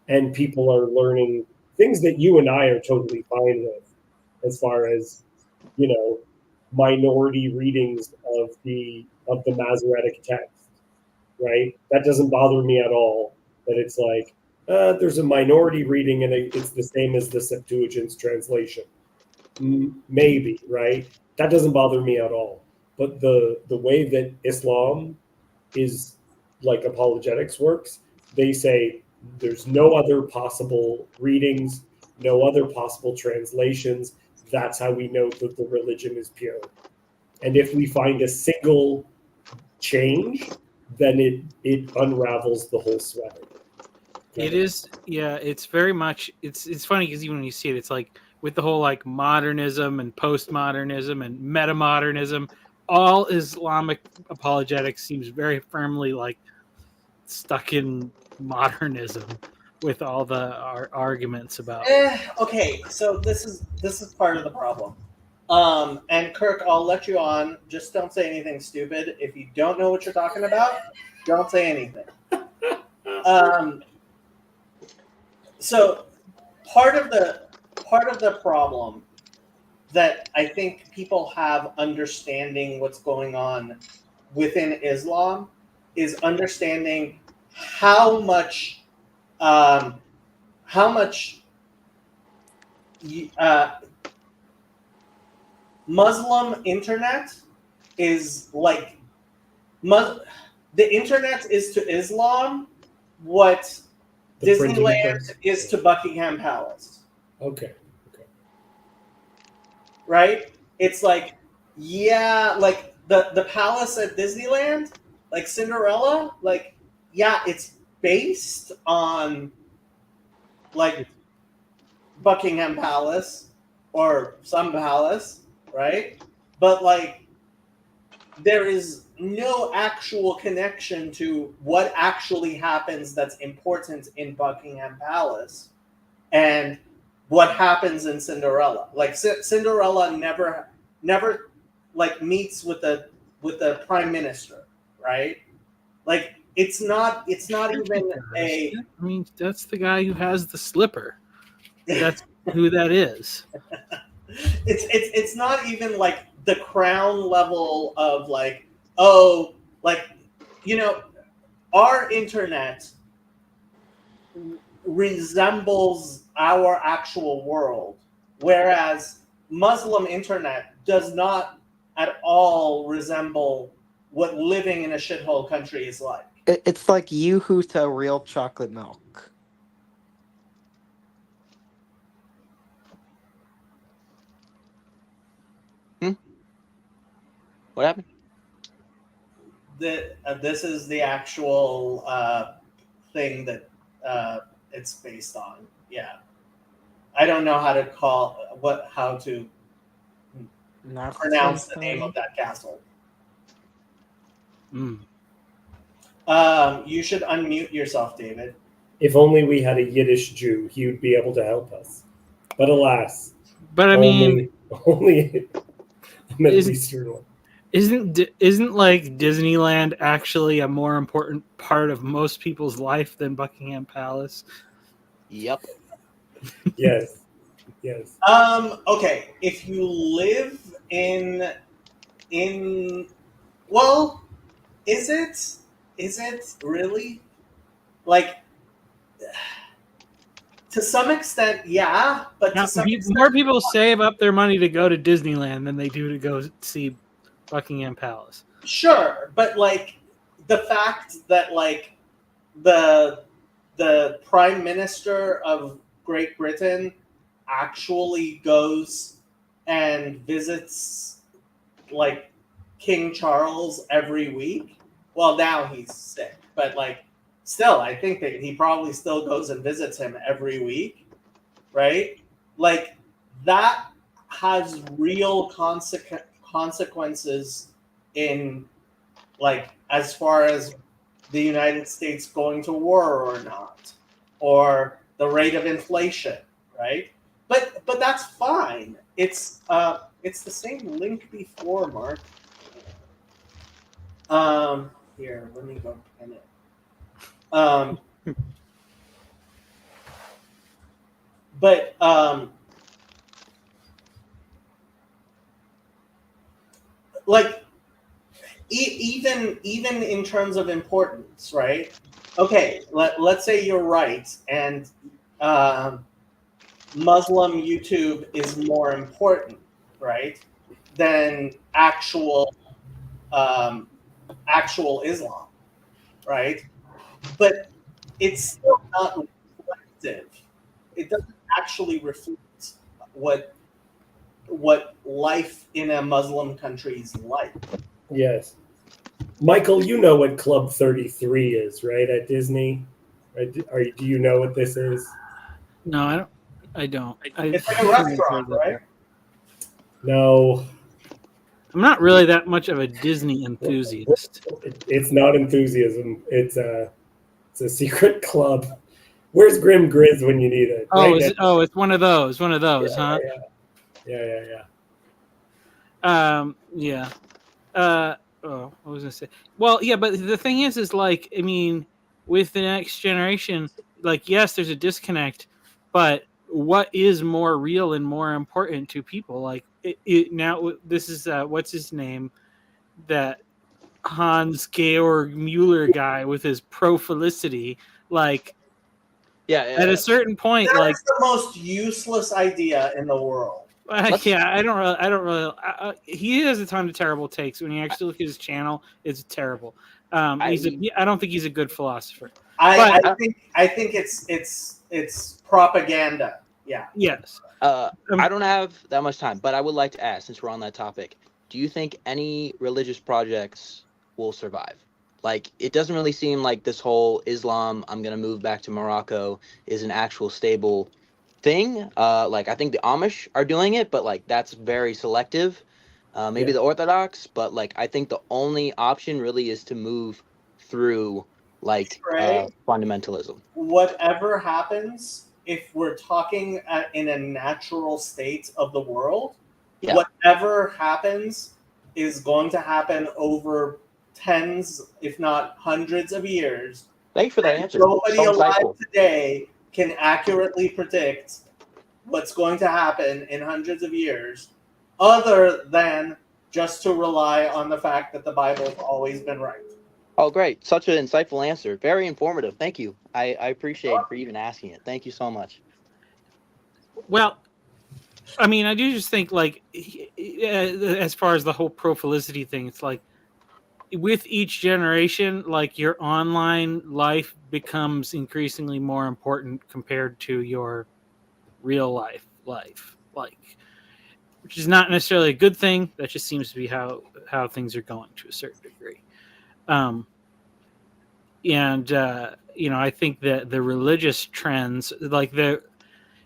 and people are learning things that you and I are totally fine with, as far as, you know, minority readings of the Masoretic text, right? That doesn't bother me at all. That it's like there's a minority reading and it's the same as the Septuagint's translation. Maybe, right? That doesn't bother me at all. But the way that Islam is, like, apologetics works, they say there's no other possible readings, no other possible translations. That's how we know that the religion is pure. And if we find a single change, then it unravels the whole sweater. It is, yeah. It's very much. It's funny because even when you see it, it's like with the whole like modernism and postmodernism and metamodernism, all Islamic apologetics seems very firmly like stuck in modernism with all the arguments about. Okay, so this is part of the problem. And Kirk, I'll let you on. Just don't say anything stupid. If you don't know what you're talking about, don't say anything. So part of the problem that I think people have understanding what's going on within Islam is understanding how much Muslim internet is like the internet is to Islam what The printing Disneyland press. is to Buckingham Palace. Okay. Right? It's like, yeah, like the palace at Disneyland, like Cinderella, like, yeah, it's based on like Buckingham Palace or some palace, right? But like there is no actual connection to what actually happens that's important in Buckingham Palace and what happens in Cinderella. Like Cinderella never like meets with the prime minister, right? Like it's not even a. I mean, that's the guy who has the slipper. That's who that is. It's not even like the crown level of like, oh, like, you know, our internet resembles our actual world, whereas Muslim internet does not at all resemble what living in a shithole country is like. It's like Yoo-hoo to real chocolate milk. What happened? This is the actual thing that it's based on. Yeah, I don't know how to pronounce the name of that castle. Mm. You should unmute yourself, David. If only we had a Yiddish Jew, he would be able to help us. But alas. But I mean, only a Middle Eastern one. Isn't like Disneyland actually a more important part of most people's life than Buckingham Palace? Yep. Yes. Okay. If you live in well, is it really? Like, to some extent, yeah, but Now, to some extent, more people save up their money to go to Disneyland than they do to go see Buckingham Palace. Sure, but like the fact that like the prime minister of Great Britain actually goes and visits like King Charles every week. Well, now he's sick, but like still, I think that he probably still goes and visits him every week, right? Like that has real consequences in like as far as the United States going to war or not, or the rate of inflation, right? But that's fine. It's the same link before, Mark. Here, let me go pin it. But like even in terms of importance, right? Okay, let's say you're right, and Muslim YouTube is more important, right, than actual Islam, right? But it's still not reflective. It doesn't actually reflect what life in a Muslim country is like. Yes. Michael, you know what Club 33 is, right? At Disney. Do you know what this is? No, I don't. It's like a restaurant, right? No. I'm not really that much of a Disney enthusiast. It's not enthusiasm. It's a secret club. Where's Grim Grizz when you need it? Oh, Right it's one of those, huh? Yeah. Yeah. What was I gonna say? Well, yeah, but the thing is like, I mean, with the next generation, like, yes, there's a disconnect, but what is more real and more important to people? Like, now, this is what's his name, that Hans Georg Mueller guy with his pro-felicity, like. Yeah. At a certain point, that's like the most useless idea in the world. Yeah, I don't really. He has a ton of terrible takes. When you actually look at his channel, it's terrible. I don't think he's a good philosopher. I think it's propaganda. Yeah. Yes. I don't have that much time, but I would like to ask, since we're on that topic, do you think any religious projects will survive? Like, it doesn't really seem like this whole Islam, I'm going to move back to Morocco, is an actual stable thing. Like, I think the Amish are doing it, but like that's very selective. Maybe the Orthodox, but like I think the only option really is to move through like fundamentalism. Whatever happens, if we're talking in a natural state of the world, whatever happens is going to happen over tens, if not hundreds of years. Thanks for that answer. Nobody alive today can accurately predict what's going to happen in hundreds of years, other than just to rely on the fact that the Bible's always been right. Oh, great. Such an insightful answer. Very informative. Thank you. I appreciate for even asking it. Thank you so much. Well, I mean, I do just think, like, as far as the whole pro-felicity thing, it's like, with each generation, like, your online life becomes increasingly more important compared to your real life, like, which is not necessarily a good thing. That just seems to be how things are going to a certain degree. I think that the religious trends, like,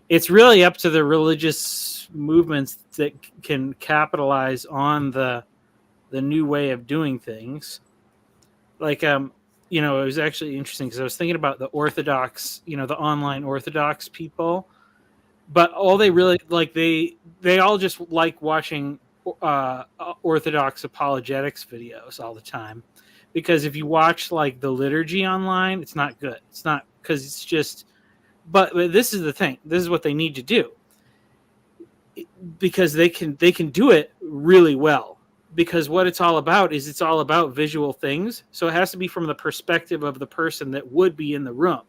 it's really up to the religious movements that can capitalize on the new way of doing things. Like, it was actually interesting because I was thinking about the Orthodox, the online Orthodox people, but all they really like, they all just like watching Orthodox apologetics videos all the time. Because if you watch like the liturgy online, it's not good. It's not, because it's just, but this is the thing. This is what they need to do, because they can do it really well. Because what it's all about is it's all about visual things. So it has to be from the perspective of the person that would be in the room.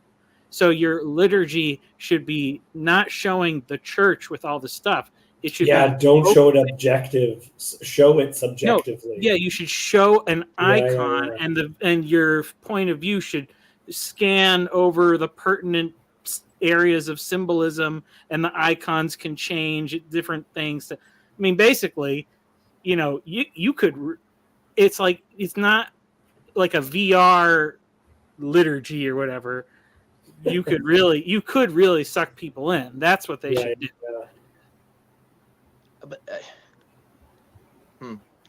So your liturgy should be not showing the church with all the stuff. It should Yeah, have don't both show it objective. Show it subjectively. Yeah, you should show an icon, yeah. and your point of view should scan over the pertinent areas of symbolism, and the icons can change different things. I mean, basically, you could. It's like it's not like a VR liturgy or whatever. You could really suck people in. That's what they should do. Yeah. But,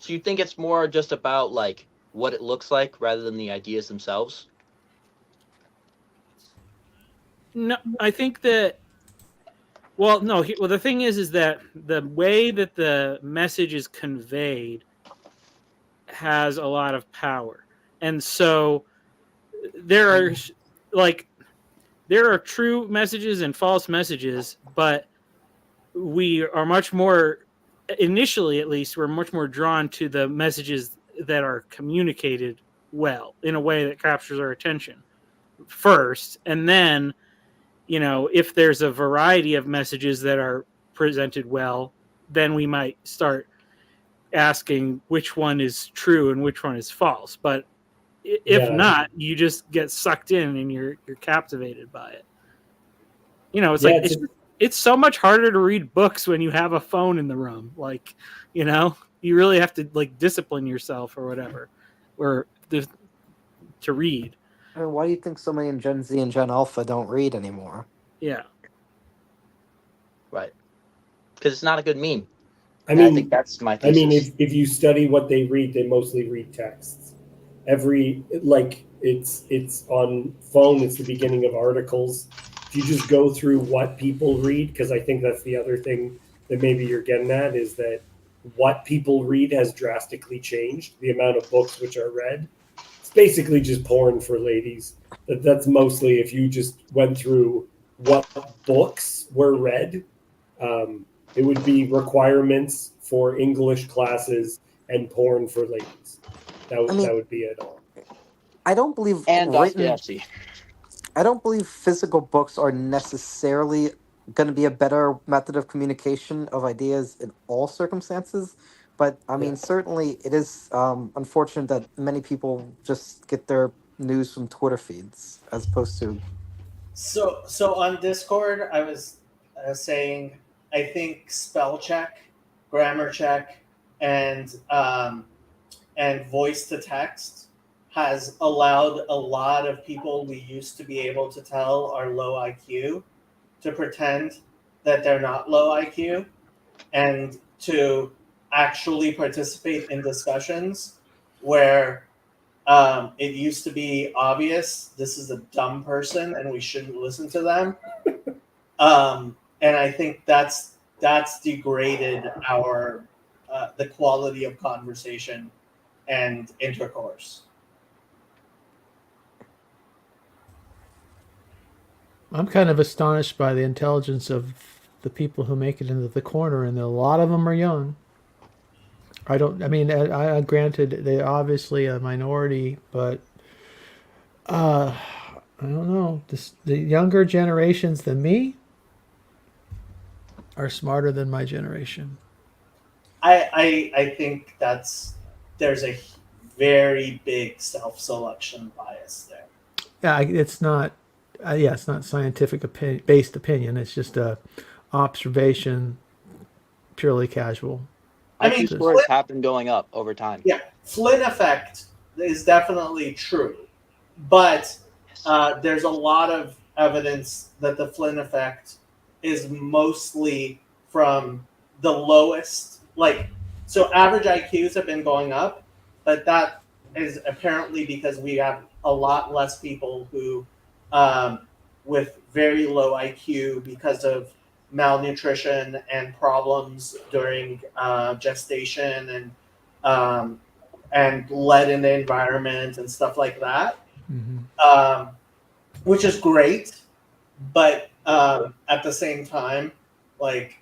so you think it's more just about like what it looks like rather than the ideas themselves? No, I think that. Well, no. Well, the thing is that the way that the message is conveyed has a lot of power, and so there are true messages and false messages, but we are much more, initially at least, we're much more drawn to the messages that are communicated well in a way that captures our attention first, and then if there's a variety of messages that are presented well, then we might start asking which one is true and which one is false. But if not, you just get sucked in and you're captivated by it. It's so much harder to read books when you have a phone in the room. Like, you really have to like discipline yourself or whatever, or to read. I mean, why do you think so many in Gen Z and Gen Alpha don't read anymore? Yeah. Right. Because it's not a good meme. I think that's my thesis. I mean, if you study what they read, they mostly read texts. It's on phone, it's the beginning of articles. If you just go through what people read, because I think that's the other thing that maybe you're getting at, is that what people read has drastically changed. The amount of books which are read. It's basically just porn for ladies. That's mostly, if you just went through what books were read, it would be requirements for English classes and porn for ladies. That would be it all. I don't believe I don't believe physical books are necessarily going to be a better method of communication of ideas in all circumstances. But I mean, certainly it is unfortunate that many people just get their news from Twitter feeds as opposed to. So on Discord, I was saying I think spell check, grammar check, and voice to text has allowed a lot of people we used to be able to tell are low IQ to pretend that they're not low IQ and to actually participate in discussions where it used to be obvious this is a dumb person and we shouldn't listen to them. And I think that's degraded our the quality of conversation and intercourse. I'm kind of astonished by the intelligence of the people who make it into the corner, and a lot of them are young. I granted they're obviously a minority, but I don't know. The younger generations than me are smarter than my generation. I think there's a very big self-selection bias there. Yeah, it's not. It's not scientific based opinion. It's just a observation, purely casual. IQ scores have been going up over time. Yeah, Flynn effect is definitely true, but there's a lot of evidence that the Flynn effect is mostly from the lowest. So average IQs have been going up, but that is apparently because we have a lot less people who with very low IQ because of malnutrition and problems during gestation and lead in the environment and stuff like that, which is great. But at the same time, I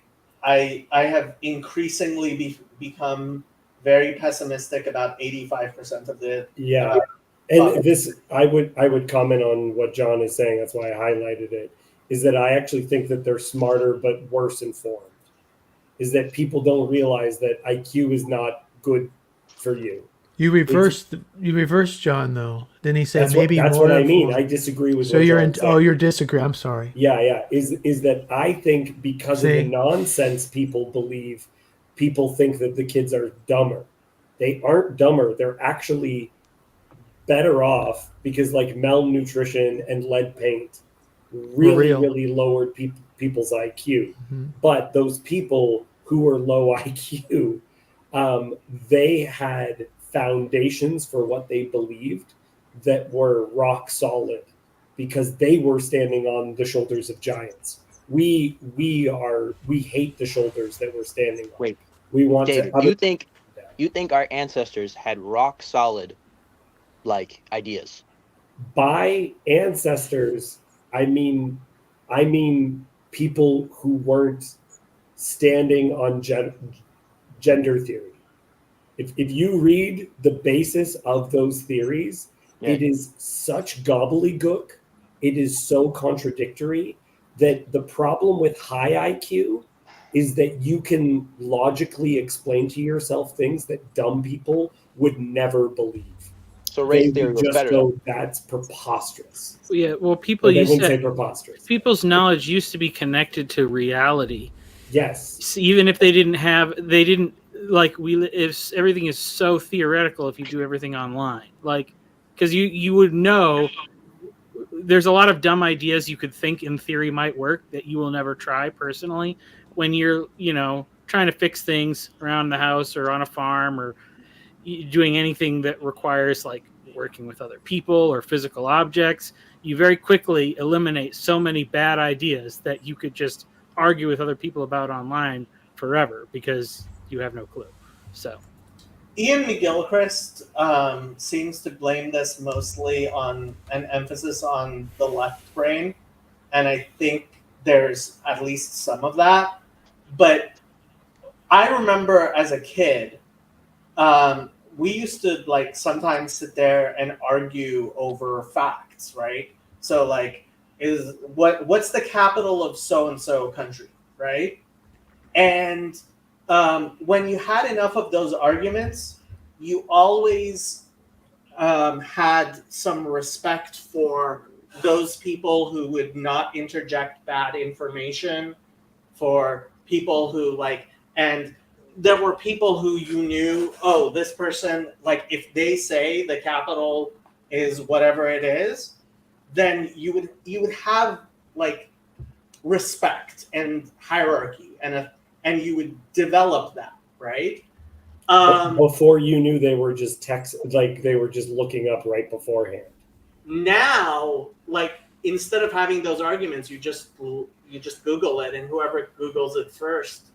have increasingly become very pessimistic about 85% of the And this, I would comment on what John is saying. That's why I highlighted it. Is that I actually think that they're smarter but worse informed. is that people don't realize that IQ is not good for you. You reversed John though. Didn't he say That's maybe that's more what I than mean. 4? I disagree with So what you're John in. said. Oh, you're disagree. I'm sorry. Yeah. Is that I think because of the See? nonsense people believe, people think that the kids are dumber. They aren't dumber. They're actually better off because like malnutrition and lead paint really, real. really lowered people's IQ. Mhm. But those people who were low IQ, they had foundations for what they believed that were rock solid because they were standing on the shoulders of giants. We hate the shoulders that we're standing on. Wait, We want David, to. you think our ancestors had rock solid like ideas? By ancestors, I mean people who weren't standing on gender theory. If you read the basis of those theories, Yeah. it is such gobbledygook, it is so contradictory that the problem with high IQ is that you can logically explain to yourself things that dumb people would never believe. So race They theory would was just better go, then. that's preposterous. Yeah, well, people Or they used wouldn't say to preposterous. people's knowledge used to be connected to reality. Yes. So even if they didn't like if everything is so theoretical if you do everything online, like because you would know there's a lot of dumb ideas you could think in theory might work that you will never try personally when you're trying to fix things around the house or on a farm or doing anything that requires like working with other people or physical objects. You very quickly eliminate so many bad ideas that you could just argue with other people about online forever because you have no clue. So Ian McGilchrist seems to blame this mostly on an emphasis on the left brain, and I think there's at least some of that. But I remember as a kid, we used to like sometimes sit there and argue over facts, right? So like, is what's the capital of so and so country, right? And when you had enough of those arguments, you always had some respect for those people who would not interject bad information, for people who like, and there were people who you knew, oh, this person, like if they say the capital is whatever it is, then you would have like respect and hierarchy and you would develop that, right? Before you knew they were just they were just looking up right beforehand. Now, like instead of having those arguments, you just Google it, and whoever Googles it first.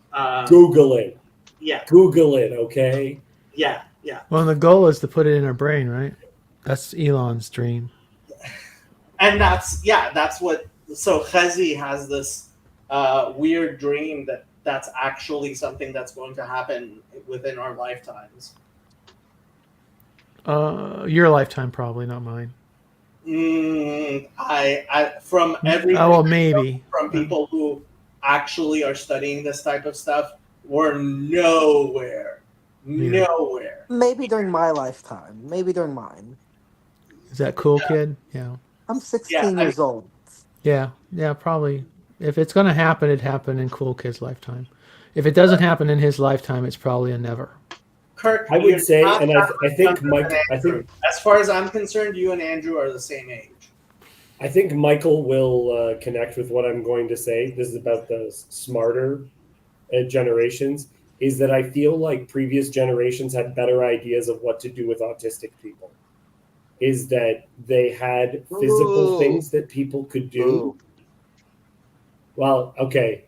Google it. Yeah. Google it, okay? Yeah. Well, the goal is to put it in our brain, right? That's Elon's dream. And that's what. So Chazi has this weird dream that's actually something that's going to happen within our lifetimes. Your lifetime, probably not mine. I from everything. Oh, well, maybe from people who actually are studying this type of stuff, we're nowhere. Maybe during my lifetime. Maybe during mine. Is that cool, kid? Yeah. I'm 16 years old. Yeah, probably. If it's going to happen, it happened in Cool Kid's lifetime. If it doesn't happen in his lifetime, it's probably a never. Kirk, I would say, and I think Mike, as far as I'm concerned, you and Andrew are the same age. I think Michael will connect with what I'm going to say. This is about the smarter generations. Is that I feel like previous generations had better ideas of what to do with autistic people. Is that they had physical things that people could do. Well, okay,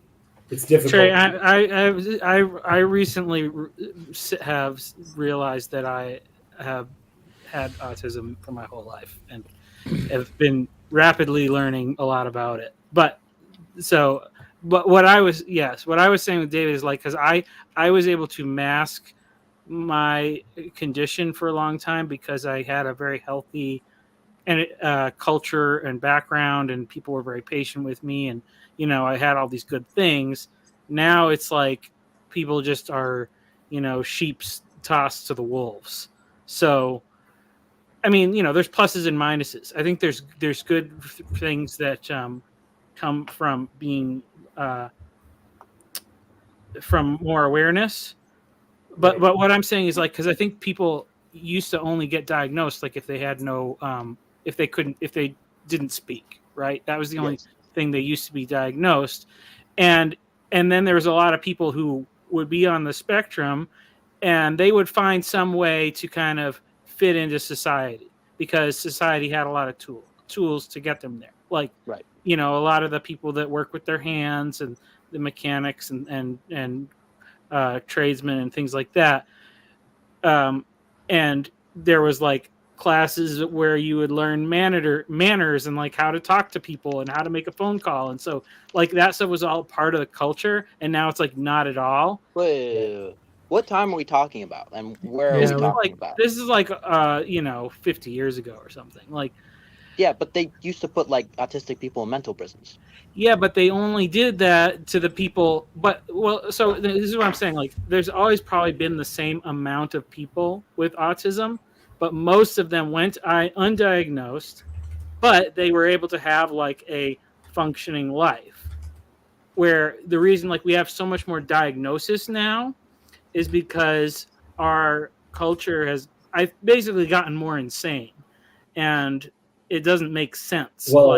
it's difficult. Trey, I recently have realized that I have had autism for my whole life and have been rapidly learning a lot about it. But what I was saying with David is like, because I was able to mask my condition for a long time because I had a very healthy and culture and background, and people were very patient with me, and I had all these good things. Now it's like people just are, sheep's tossed to the wolves. So, I mean, there's pluses and minuses. I think there's good things that come from being from more awareness. But what I'm saying is like, because I think people used to only get diagnosed like if they had no if they didn't speak, right? That was the only thing they used to be diagnosed. And then there was a lot of people who would be on the spectrum, and they would find some way to kind of fit into society because society had a lot of tools to get them there. Like, a lot of the people that work with their hands and the mechanics and tradesmen and things like that. And there was like classes where you would learn manners and like how to talk to people and how to make a phone call. And so like that stuff was all part of the culture. And now it's like not at all. Wait. What time are we talking about, and where are we talking about? This is like 50 years ago or something. Like, yeah, but they used to put like autistic people in mental prisons. Yeah, but they only did that to the people. So this is what I'm saying. Like, there's always probably been the same amount of people with autism, but most of them went undiagnosed, but they were able to have like a functioning life. Where the reason like we have so much more diagnosis now is because our culture has basically gotten more insane, and it doesn't make sense. Well,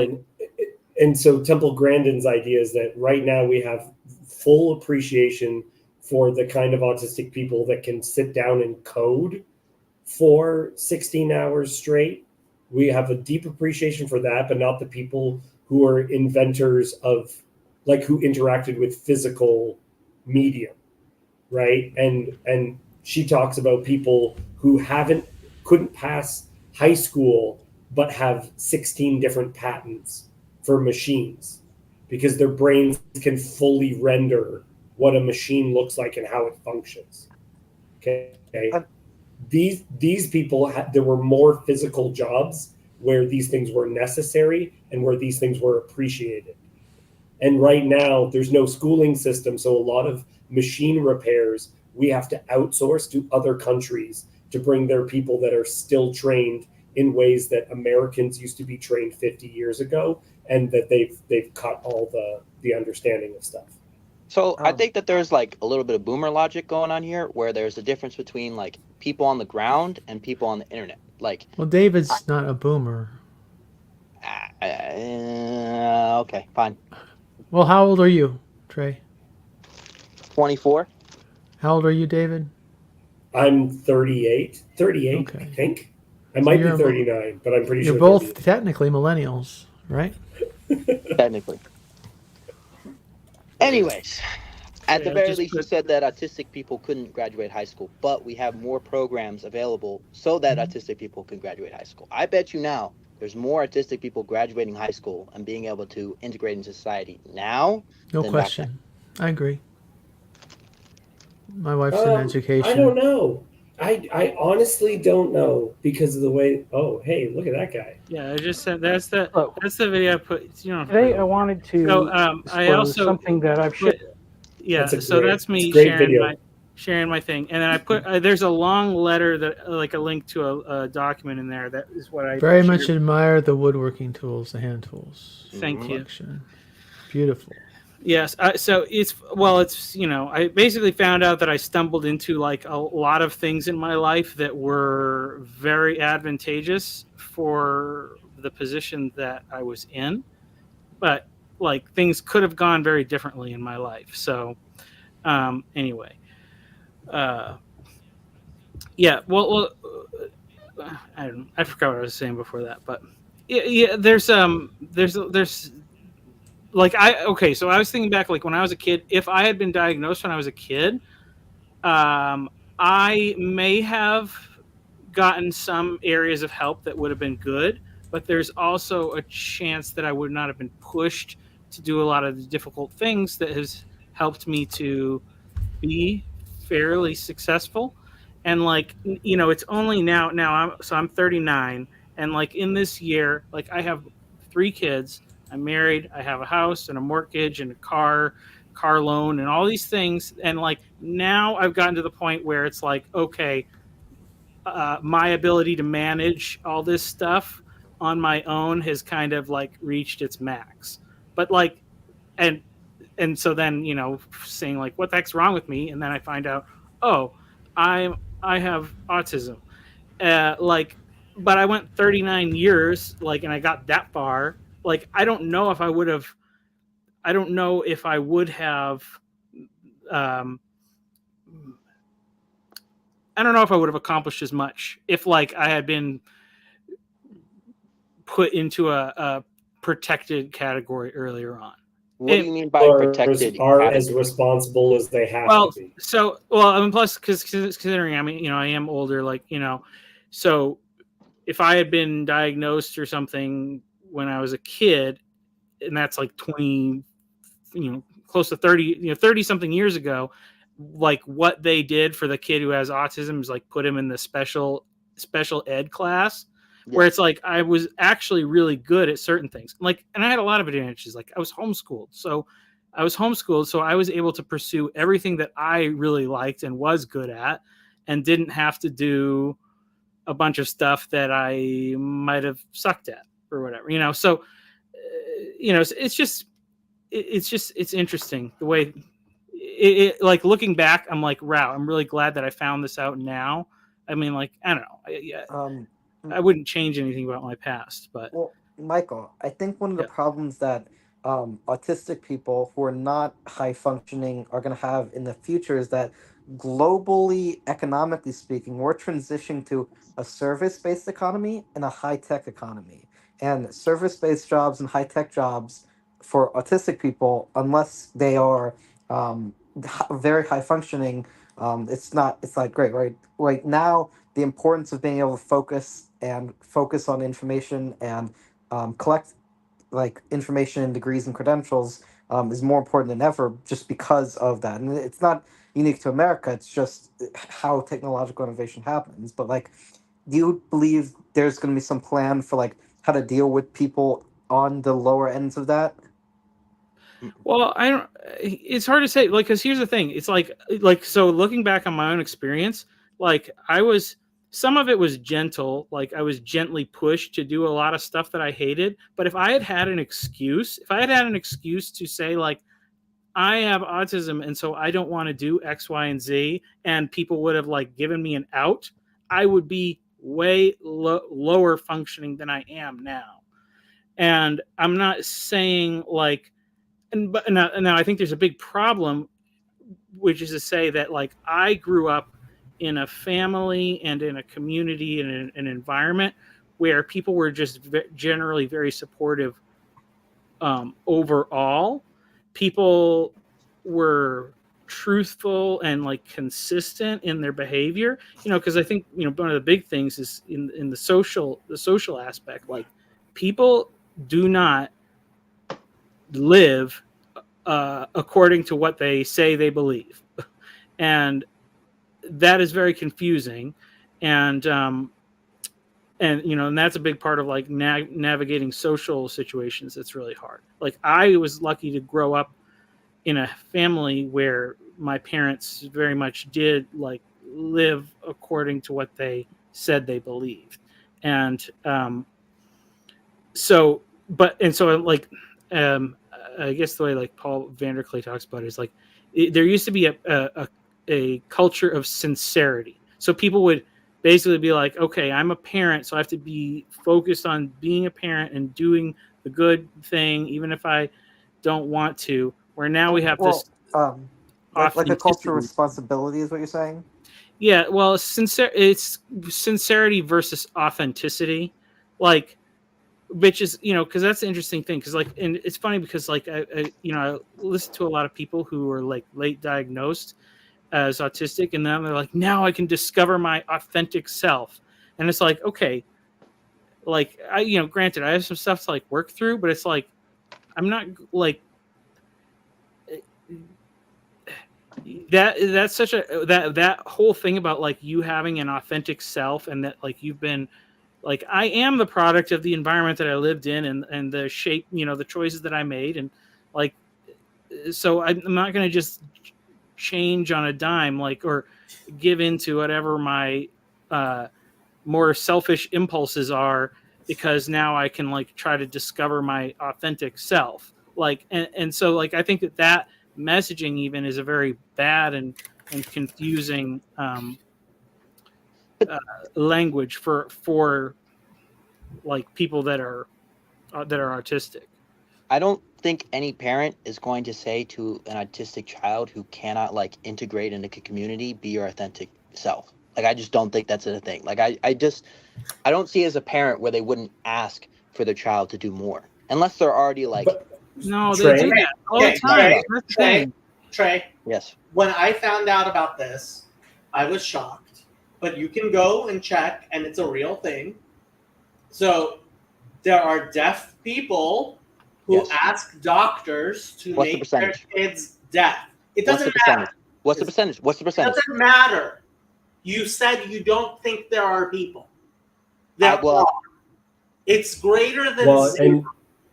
and so Temple Grandin's idea is that right now we have full appreciation for the kind of autistic people that can sit down and code for 16 hours straight. We have a deep appreciation for that, but not the people who are inventors of, like, who interacted with physical medium, right? And she talks about people who couldn't pass high school but have 16 different patents for machines because their brains can fully render what a machine looks like and how it functions. Okay. These people, there were more physical jobs where these things were necessary and where these things were appreciated. And right now there's no schooling system. So a lot of machine repairs, we have to outsource to other countries to bring their people that are still trained in ways that Americans used to be trained 50 years ago, and that they've cut all the understanding of stuff. So I think that there's like a little bit of boomer logic going on here, where there's a difference between like people on the ground and people on the internet. Like, well, David's not a boomer. Okay, fine. Well, how old are you, Trey? 24. How old are you, David? I'm 38. 38, okay. I think. I might be 39, but I'm pretty sure. You're both technically millennials, right? Technically. Anyways, at the very least, you said that autistic people couldn't graduate high school, but we have more programs available so that autistic people can graduate high school. I bet you now there's more autistic people graduating high school and being able to integrate into society now. No question. I agree. My wife's in education. I don't know. I honestly don't know because of the way. Oh, hey, look at that guy. Yeah, I just said that's the video I put. Today I wanted to. So I also something that I've shared. Yeah, that's me sharing my thing, and then I put there's a long letter that like a link to a document in there. That is what I very much admire the woodworking tools, the hand tools. Thank you. Beautiful. Yes. So it's I basically found out that I stumbled into like a lot of things in my life that were very advantageous for the position that I was in, but like things could have gone very differently in my life. So anyway, yeah. Well, I forgot what I was saying before that, but yeah. There's like so I was thinking back, like when I was a kid, if I had been diagnosed when I was a kid, I may have gotten some areas of help that would have been good, but there's also a chance that I would not have been pushed to do a lot of the difficult things that has helped me to be fairly successful. And like, it's only now I'm 39, and like in this year, like I have 3 kids. I'm married. I have a house and a mortgage and a car car loan and all these things. And like now I've gotten to the point where it's like, okay, my ability to manage all this stuff on my own has kind of like reached its max. But like, and so then, you know, saying like, what the heck's wrong with me? And then I find out, oh, I have autism. Like, but I went 39 years, like, and I got that far. Like, I don't know if I would have, um, I don't know if I would have accomplished as much if like I had been put into a protected category earlier on. What do you mean by protected are category? as responsible as they have to be? I mean, plus, because considering, I mean, you know, I am older, like, you know, so if I had been diagnosed or something when I was a kid, and that's like 20, you know, close to 30, you know, 30 something years ago, like what they did for the kid who has autism is like put him in the special ed class. Yeah. Where it's like I was actually really good at certain things, like, and I had a lot of advantages. Like I was homeschooled, so I was able to pursue everything that I really liked and was good at, and didn't have to do a bunch of stuff that I might have sucked at or whatever, you know. So, you know, it's interesting the way it like looking back. I'm like, wow, I'm really glad that I found this out now. I mean, like, I don't know. I wouldn't change anything about my past, but well, Michael, I think one of the problems that autistic people who are not high functioning are going to have in the future is that globally, economically speaking, we're transitioning to a service-based economy and a high-tech economy. And service-based jobs and high-tech jobs for autistic people, unless they are very high functioning, it's like great, right? Right now, the importance of being able to focus on information and collect like information and degrees and credentials is more important than ever, just because of that. And it's not unique to America, it's just how technological innovation happens. But like, do you believe there's going to be some plan for like how to deal with people on the lower ends of that? Well, I don't. It's hard to say, like, because here's the thing. It's like so. Looking back on my own experience, like some of it was gentle. Like I was gently pushed to do a lot of stuff that I hated. But if I had an excuse, to say like, I have autism and so I don't want to do X, Y, and Z, and people would have like given me an out, I would be way lower functioning than I am now. And I'm not saying like. But now I think there's a big problem, which is to say that like I grew up in a family and in a community and an environment where people were just generally very supportive. Overall, people were truthful and like consistent in their behavior. You know, because I think, you know, one of the big things is in the social aspect. Like people do not live according to what they say they believe, and that is very confusing, and you know, and that's a big part of like navigating social situations. It's really hard. Like I was lucky to grow up in a family where my parents very much did like live according to what they said they believed, and so like I guess the way like Paul Vanderklay talks about it is like there used to be a culture of sincerity. So people would basically be like, okay, I'm a parent, so I have to be focused on being a parent and doing the good thing, even if I don't want to. Where now we have this like a culture of responsibility is what you're saying? Yeah, well, it's sincerity versus authenticity, like. Which is, you know, because that's the interesting thing. Because like, and it's funny because like I you know, I listen to a lot of people who are like late diagnosed as autistic, and then they're like, now I can discover my authentic self. And it's like, okay, like I, you know, granted, I have some stuff to like work through, but it's like I'm not like that's such a that whole thing about like you having an authentic self, and that like you've been. Like I am the product of the environment that I lived in, and the shape, you know, the choices that I made, and like so I'm not going to just change on a dime, like, or give into whatever my more selfish impulses are, because now I can like try to discover my authentic self. Like, and so like I think that messaging even is a very bad and confusing language for like people that are artistic. I don't think any parent is going to say to an autistic child who cannot like integrate into a community, be your authentic self. Like I just don't think that's a thing. Like I don't see as a parent where they wouldn't ask for their child to do more. Unless they're already like no, Trey? they do that all the time. That's the thing. Trey, yes. when I found out about this, I was shocked. But you can go and check, and it's a real thing. So there are deaf people who Yes. ask doctors to What's the make their percentage? kids deaf. It What's the doesn't percentage? matter. What's the percentage? What's the It percentage? doesn't matter. You said you don't think there are people. There well- are. It's greater than Well, zero.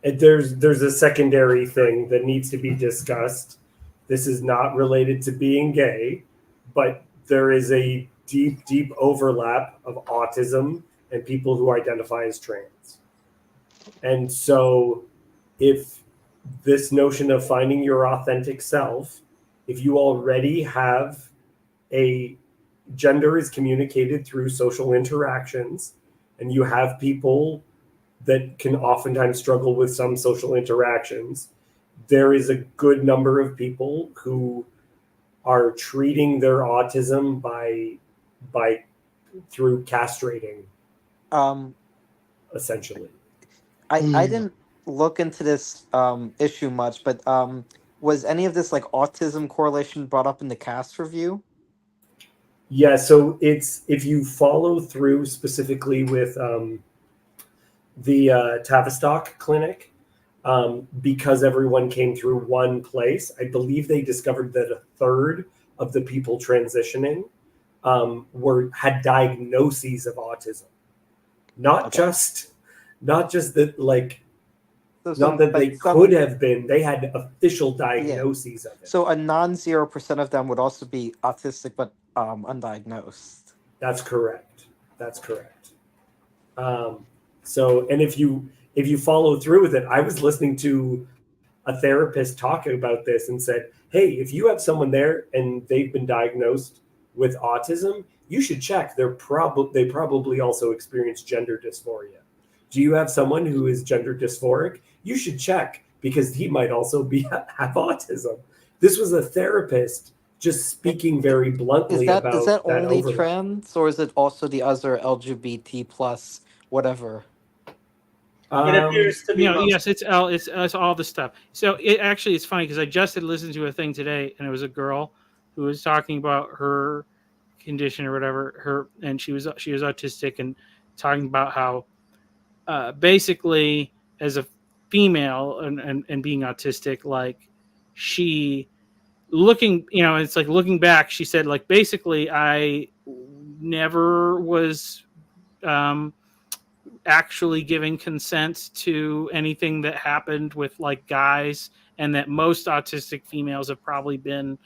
and there's a secondary thing that needs to be discussed. This is not related to being gay, but there is a deep overlap of autism and people who identify as trans. And so if this notion of finding your authentic self, if you already have a gender is communicated through social interactions, and you have people that can oftentimes struggle with some social interactions, there is a good number of people who are treating their autism by through castrating, essentially. I didn't look into this issue much, but was any of this like autism correlation brought up in the cast review? Yeah, so it's if you follow through specifically with the Tavistock clinic, because everyone came through one place, I believe they discovered that a third of the people transitioning had diagnoses of autism, not just that like. Not that they could have been; they had official diagnoses of it. So a non-0% of them would also be autistic, but undiagnosed. That's correct. So, and if you follow through with it, I was listening to a therapist talking about this and said, "Hey, if you have someone there and they've been diagnosed with autism, you should check. They probably also experience gender dysphoria. Do you have someone who is gender dysphoric? You should check because he might also have autism." This was a therapist just speaking very bluntly about is that only overlap. trans, or is it also the other LGBT plus whatever? It appears to be yes, it's all the stuff. So it's funny because I just had listened to a thing today, and it was a girl who was talking about her condition or whatever, and she was autistic, and talking about how basically as a female and being autistic, like she it's like looking back, she said like basically I never was actually giving consent to anything that happened with like guys, and that most autistic females have probably been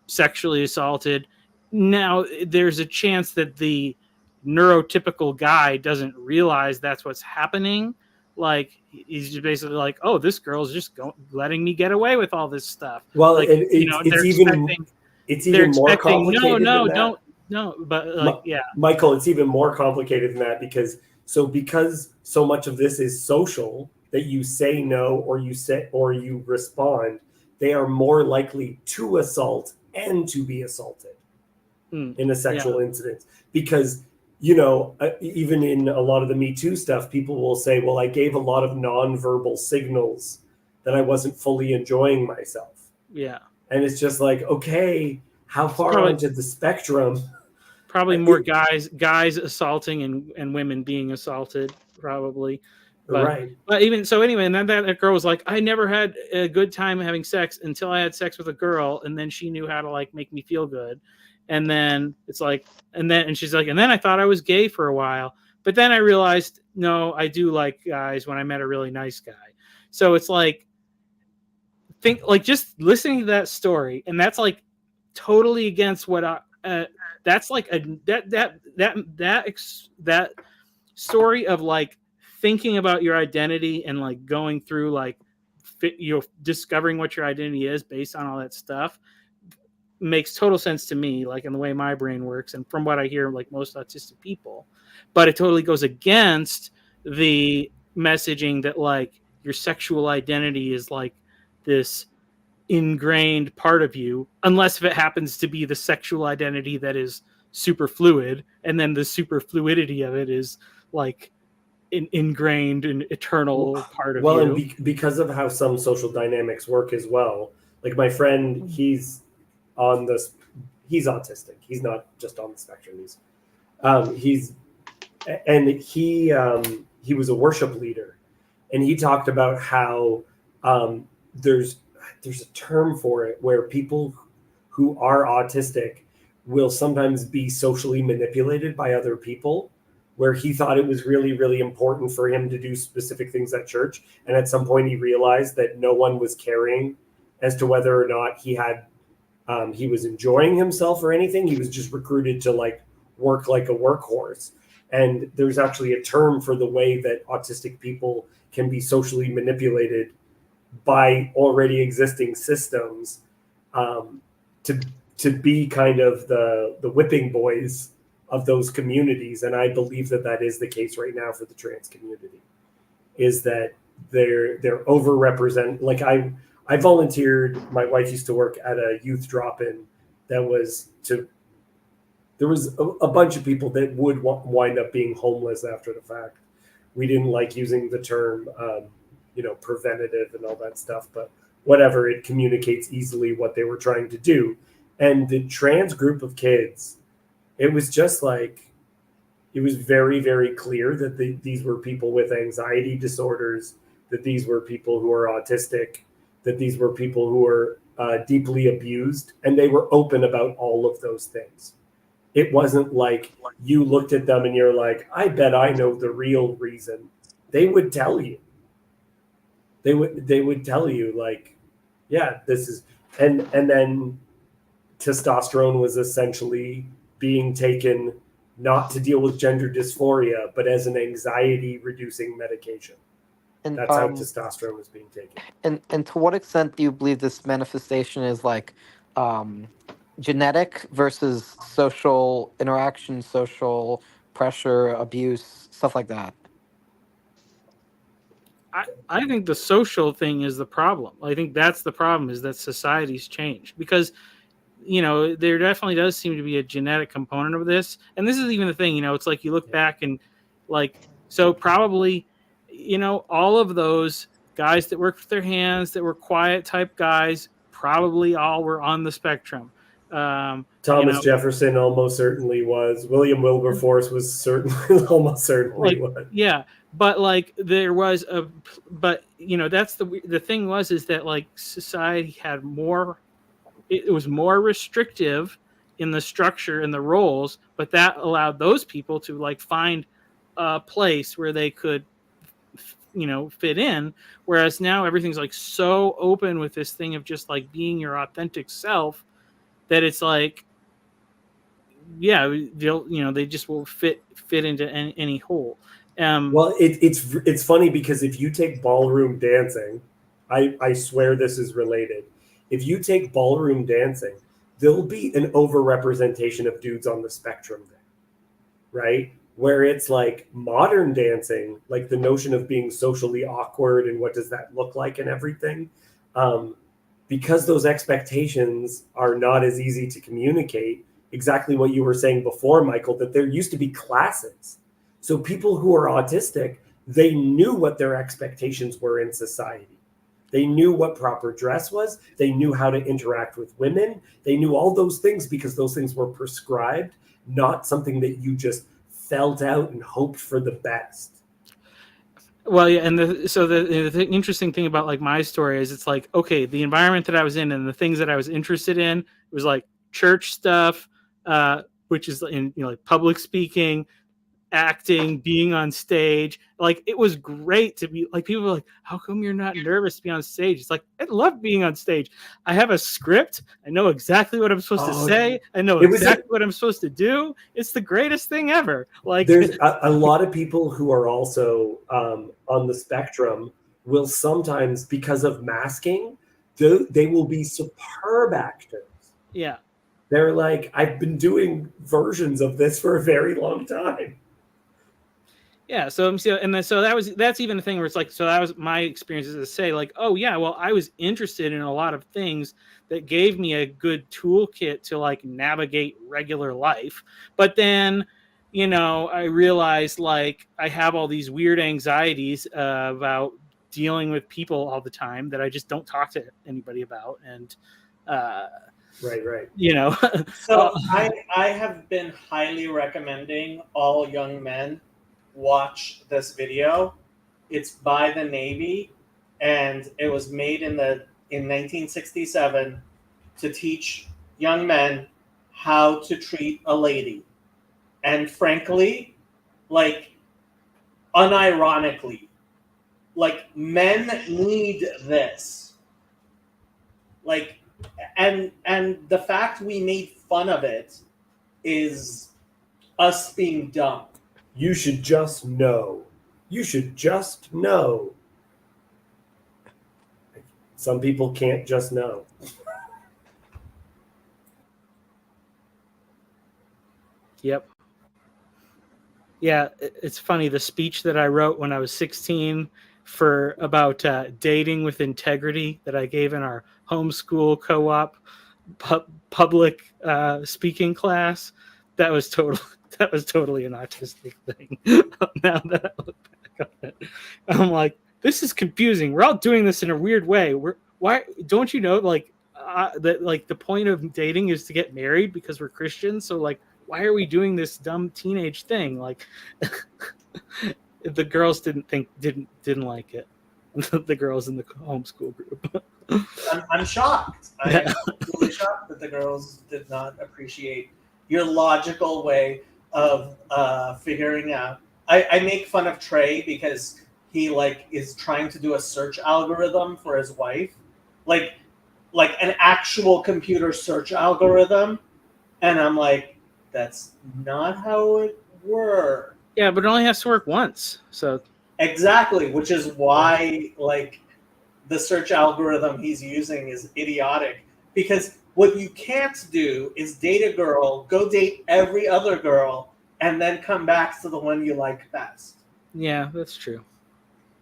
sexually assaulted. Now there's a chance that the neurotypical guy doesn't realize that's what's happening. Like he's just basically like, oh, this girl's just letting me get away with all this stuff. Well, like, it's even more complicated. Michael, it's even more complicated than that because so much of this is social that you say no or you respond, they are more likely to assault and to be assaulted in a sexual incident. Because even in a lot of the Me Too stuff, people will say, well, I gave a lot of nonverbal signals that I wasn't fully enjoying myself. Yeah. And it's just like, okay, how far onto the spectrum? Probably more guys assaulting and women being assaulted, probably. But even so, anyway, and then that girl was like, I never had a good time having sex until I had sex with a girl, and then she knew how to like make me feel good. And then it's like, and she's like, and then I thought I was gay for a while, but then I realized, no, I do like guys when I met a really nice guy. So it's like think like just listening to that story, and that's like totally against what that's like that story of like thinking about your identity and like going through like discovering what your identity is based on all that stuff makes total sense to me, like in the way my brain works and from what I hear like most autistic people. But it totally goes against the messaging that like your sexual identity is like this ingrained part of you, unless if it happens to be the sexual identity that is super fluid, and then the super fluidity of it is like ingrained and eternal part of you. And because of how some social dynamics work as well, like my friend, he's autistic. He's not just on the spectrum. He was a worship leader, and he talked about how there's a term for it where people who are autistic will sometimes be socially manipulated by other people, where he thought it was really, really important for him to do specific things at church. And at some point he realized that no one was caring as to whether or not he was enjoying himself or anything. He was just recruited to like work like a workhorse. And there's actually a term for the way that autistic people can be socially manipulated by already existing systems to be kind of the whipping boys of those communities. And I believe that is the case right now for the trans community, is that they're overrepresented. Like I volunteered. My wife used to work at a youth drop-in there was a bunch of people that would wind up being homeless after the fact. We didn't like using the term, preventative and all that stuff, but whatever, it communicates easily what they were trying to do. And the trans group of kids, it was just like, it was very, very clear that these were people with anxiety disorders, that these were people who are autistic, that these were people who were deeply abused, and they were open about all of those things. It wasn't like you looked at them and you're like, I bet I know the real reason. They would tell you. They would tell you like, yeah, this is, and then testosterone was essentially being taken not to deal with gender dysphoria, but as an anxiety reducing medication. And that's how testosterone was being taken. And to what extent do you believe this manifestation is like genetic versus social interaction, social pressure, abuse, stuff like that? I think the social thing is the problem. I think that's the problem, is that society's changed, because there definitely does seem to be a genetic component of this. And this is even the thing, it's like you look back and like, so probably, all of those guys that worked with their hands, that were quiet type guys, probably all were on the spectrum. Thomas Jefferson almost certainly was. William Wilberforce was certainly almost certainly was. Yeah, but like there was that's the thing is that like society had more. It was more restrictive in the structure and the roles, but that allowed those people to like find a place where they could, fit in. Whereas now everything's like so open with this thing of just like being your authentic self, that it's like, yeah, they just will fit into any hole. Well, it's funny because if you take ballroom dancing, I swear this is related. If you take ballroom dancing, there'll be an overrepresentation of dudes on the spectrum there, right? Where it's like modern dancing, like the notion of being socially awkward and what does that look like and everything, because those expectations are not as easy to communicate. Exactly what you were saying before, Michael, that there used to be classes. So people who are autistic, they knew what their expectations were in society. They knew what proper dress was. They knew how to interact with women. They knew all those things because those things were prescribed, not something that you just felt out and hoped for the best. Well, yeah, and the interesting thing about like my story is it's like, okay, the environment that I was in and the things that I was interested in was like church stuff, which is in like public speaking, acting, being on stage. Like, it was great to be like, people were like, how come you're not nervous to be on stage? It's like, I love being on stage. I have a script. I know exactly what I'm supposed to say. I know exactly what I'm supposed to do. It's the greatest thing ever. Like, there's a lot of people who are also on the spectrum will sometimes, because of masking, they will be superb actors. Yeah. They're like, I've been doing versions of this for a very long time. Yeah, so that's even a thing where it's like, so that was my experience, is to say like, oh yeah, well, I was interested in a lot of things that gave me a good toolkit to like navigate regular life. But then, you know, I realized like I have all these weird anxieties about dealing with people all the time that I just don't talk to anybody about. And right. You know, so I have been highly recommending all young men watch this video. It's by the Navy, and it was made in 1967 to teach young men how to treat a lady. And frankly, like, unironically, like, men need this. Like, and the fact we made fun of it is us being dumb. You should just know. You should just know. Some people can't just know. Yep. Yeah, it's funny. The speech that I wrote when I was 16 about dating with integrity that I gave in our homeschool co-op public speaking class, that was totally an autistic thing. Now that I look back on it, I'm like, this is confusing. We're all doing this in a weird way. Why don't you know, like, that like the point of dating is to get married because we're Christians? So like, why are we doing this dumb teenage thing? Like, the girls didn't like it. The girls in the homeschool group. I'm shocked. I'm really shocked that the girls did not appreciate your logical way of figuring out. I make fun of Trey because he like is trying to do a search algorithm for his wife, like an actual computer search algorithm, and I'm like, that's not how it works. Yeah, but it only has to work once. So exactly, which is why like the search algorithm he's using is idiotic, because what you can't do is date a girl, go date every other girl, and then come back to the one you like best. Yeah, that's true.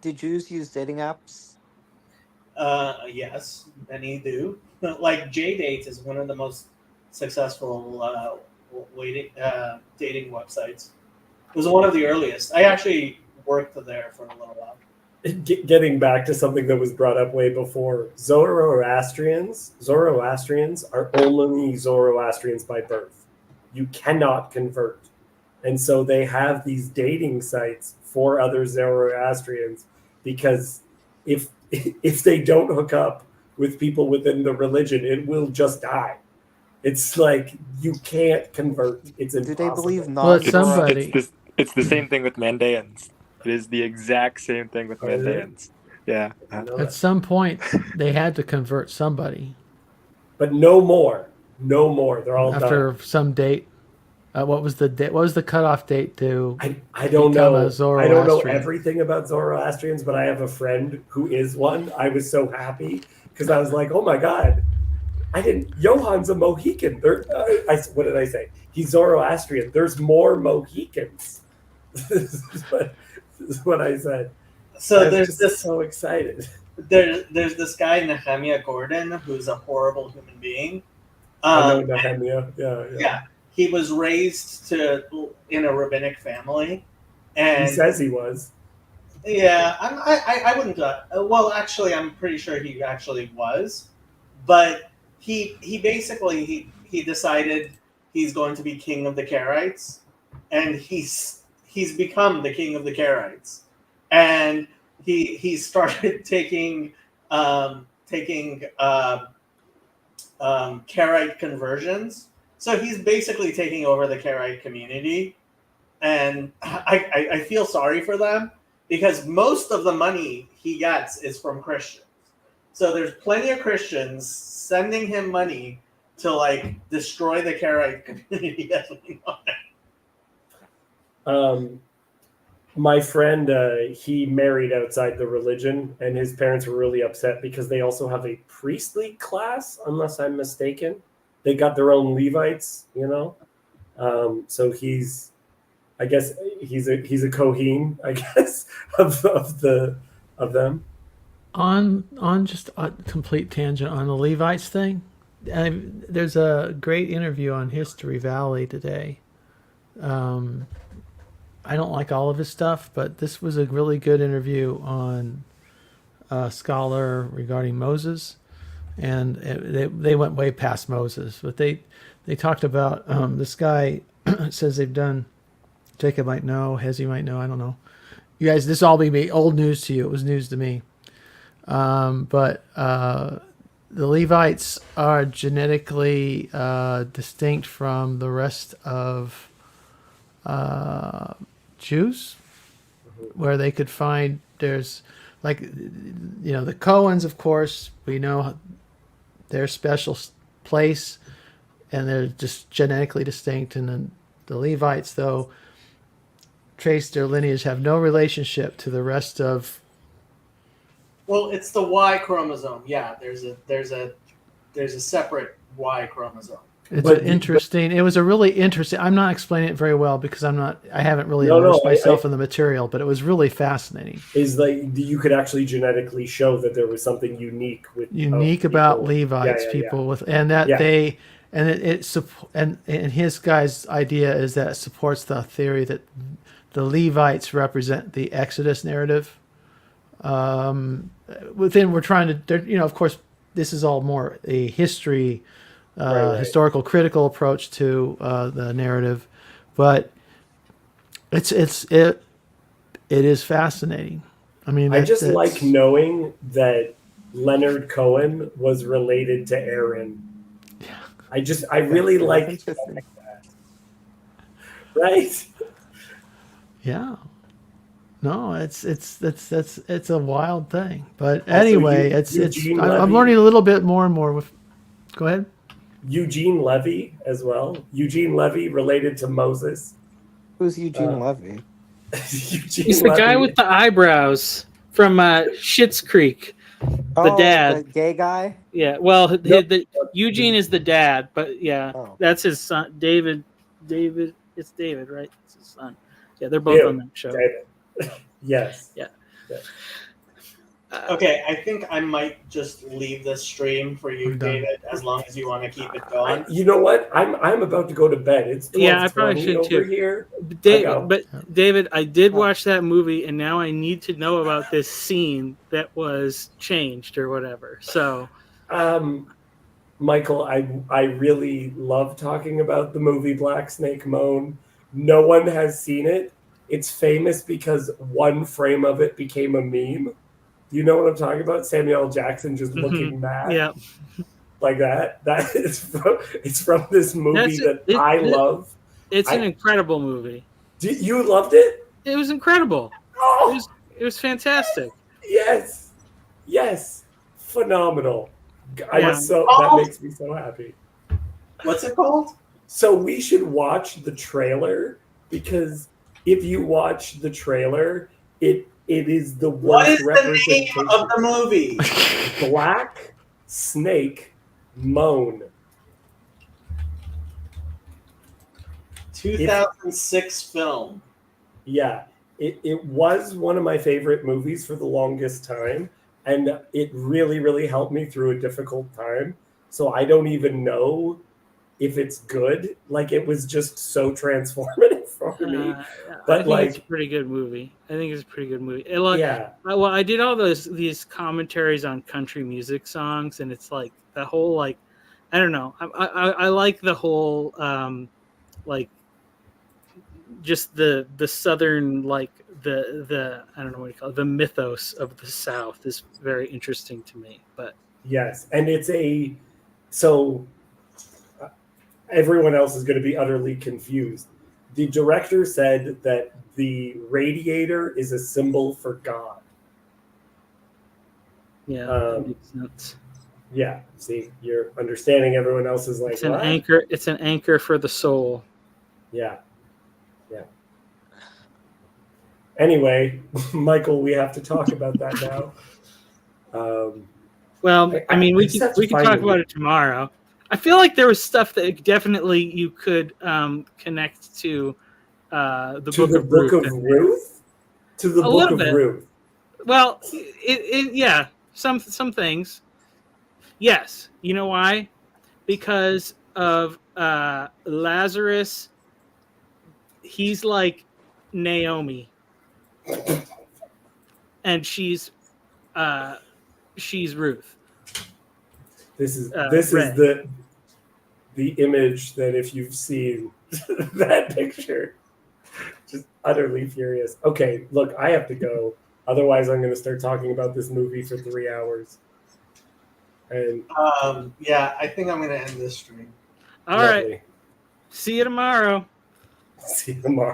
Did Jews use dating apps? Yes, many do. Like JDate is one of the most successful dating websites. It was one of the earliest. I actually worked there for a little while. Getting back to something that was brought up way before, Zoroastrians are only Zoroastrians by birth. You cannot convert. And so they have these dating sites for other Zoroastrians, because if they don't hook up with people within the religion, it will just die. It's like, you can't convert. It's impossible. Do they believe not? Well, somebody. It's the same thing with Mandaeans. It is the exact same thing with Mandaeans. Yeah. At some point, they had to convert somebody. But no more. No more. They're all after done. Some date. What was the date? What was the cutoff date to? I don't know. I don't know Zoroastrian? everything about Zoroastrians, but I have a friend who is one. I was so happy because I was like, oh my god, Johan's a Mohican. What did I say? He's Zoroastrian. There's more Mohicans. This is what I said. So there's just so excited. There's this guy Nehemiah Gordon who's a horrible human being. I know Nehemiah. Yeah. He was raised in a rabbinic family, and he says he was. Yeah, I wouldn't. Well, actually, I'm pretty sure he actually was, but he basically he decided he's going to be king of the Karaites, and he's become the king of the Karaites, and he started taking Karaite conversions. So he's basically taking over the Karaite community, and I feel sorry for them because most of the money he gets is from Christians. So there's plenty of Christians sending him money to like destroy the Karaite community as we know it. My friend, he married outside the religion, and his parents were really upset because they also have a priestly class, unless I'm mistaken. They got their own Levites, you know. So I guess he's a Kohen, I guess, of them. On just a complete tangent on the Levites thing. There's a great interview on History Valley today. I don't like all of his stuff, but this was a really good interview on a scholar regarding Moses, and they went way past Moses, but they talked about this guy says they've done. Jacob might know, Hezi might know, I don't know. You guys, this all be old news to you. It was news to me. But the Levites are genetically distinct from the rest of Jews, where they could find there's like, you know, the Cohens, of course, we know their special place and they're just genetically distinct. And then the Levites, though, trace their lineage, have no relationship to the rest of. Well, it's the Y chromosome. Yeah, there's a separate Y chromosome. It's interesting. It was a really interesting. I'm not explaining it very well because I haven't really immersed myself in the material, but it was really fascinating. Is like you could actually genetically show that there was something unique about Levites, people with, and that they, and and his guy's idea is that it supports the theory that the Levites represent the Exodus narrative. Within, we're trying to, you know, of course, this is all more a history. Historical critical approach to the narrative, but it is fascinating. I mean, I just like knowing that Leonard Cohen was related to Aaron. Yeah. I really like that. Right? Yeah. No, it's a wild thing. But anyway, I'm learning a little bit more and more with. Go ahead. Eugene Levy as well. Eugene Levy related to Moses. Who's Eugene Levy? He's the guy with the eyebrows from Schitt's Creek. The dad. The gay guy? Yeah, well, Eugene is the dad, but yeah, that's his son. David, it's David, right? It's his son. Yeah, they're both on that show. David. Yes. Yeah. Okay, I think I might just leave this stream for you, David, as long as you want to keep it going. You know what? I'm about to go to bed. It's 12:20 I probably should too. Here. David, I did watch that movie, and now I need to know about this scene that was changed or whatever. So, Michael, I really love talking about the movie Black Snake Moan. No one has seen it. It's famous because one frame of it became a meme. You know what I'm talking about? Samuel L. Jackson just looking mad. Yeah. Like that. That is from this movie I love. It's an incredible movie. You loved it? It was incredible. Oh! It was fantastic. Yes. Phenomenal. That makes me so happy. What's it called? So we should watch the trailer, because if you watch the trailer, it is the worst What is representation. the name of the movie? Black Snake Moan. 2006 film. Yeah, it was one of my favorite movies for the longest time, and it really, really helped me through a difficult time. So I don't even know if it's good. Like, it was just so transformative for me. But I think it's a pretty good movie. Well, I did all these commentaries on country music songs, and it's like the whole, like, I don't know. I like the whole like just the southern, like the I don't know what you call it, the mythos of the South is very interesting to me. But yes, and it's so everyone else is going to be utterly confused. the director said that the radiator is a symbol for God. Yeah, that makes sense. Yeah, see, you're understanding. Everyone else is like, It's an what? anchor. It's an anchor for the soul. Yeah. Anyway, Michael, we have to talk about that now. Well, I mean, we just have to can find talk a- about it tomorrow. I feel like there was stuff that definitely you could connect to the to Book the of Book Ruth. of Ruth? To the A Book little of bit. Ruth. Well, yeah, some things. Yes, you know why? Because of Lazarus. He's like Naomi, and she's Ruth. This is Red. the image that if you've seen that picture, just utterly furious. Okay, look, I have to go. Otherwise, I'm going to start talking about this movie for 3 hours. And yeah, I think I'm going to end this stream. All right. See you tomorrow. See you tomorrow.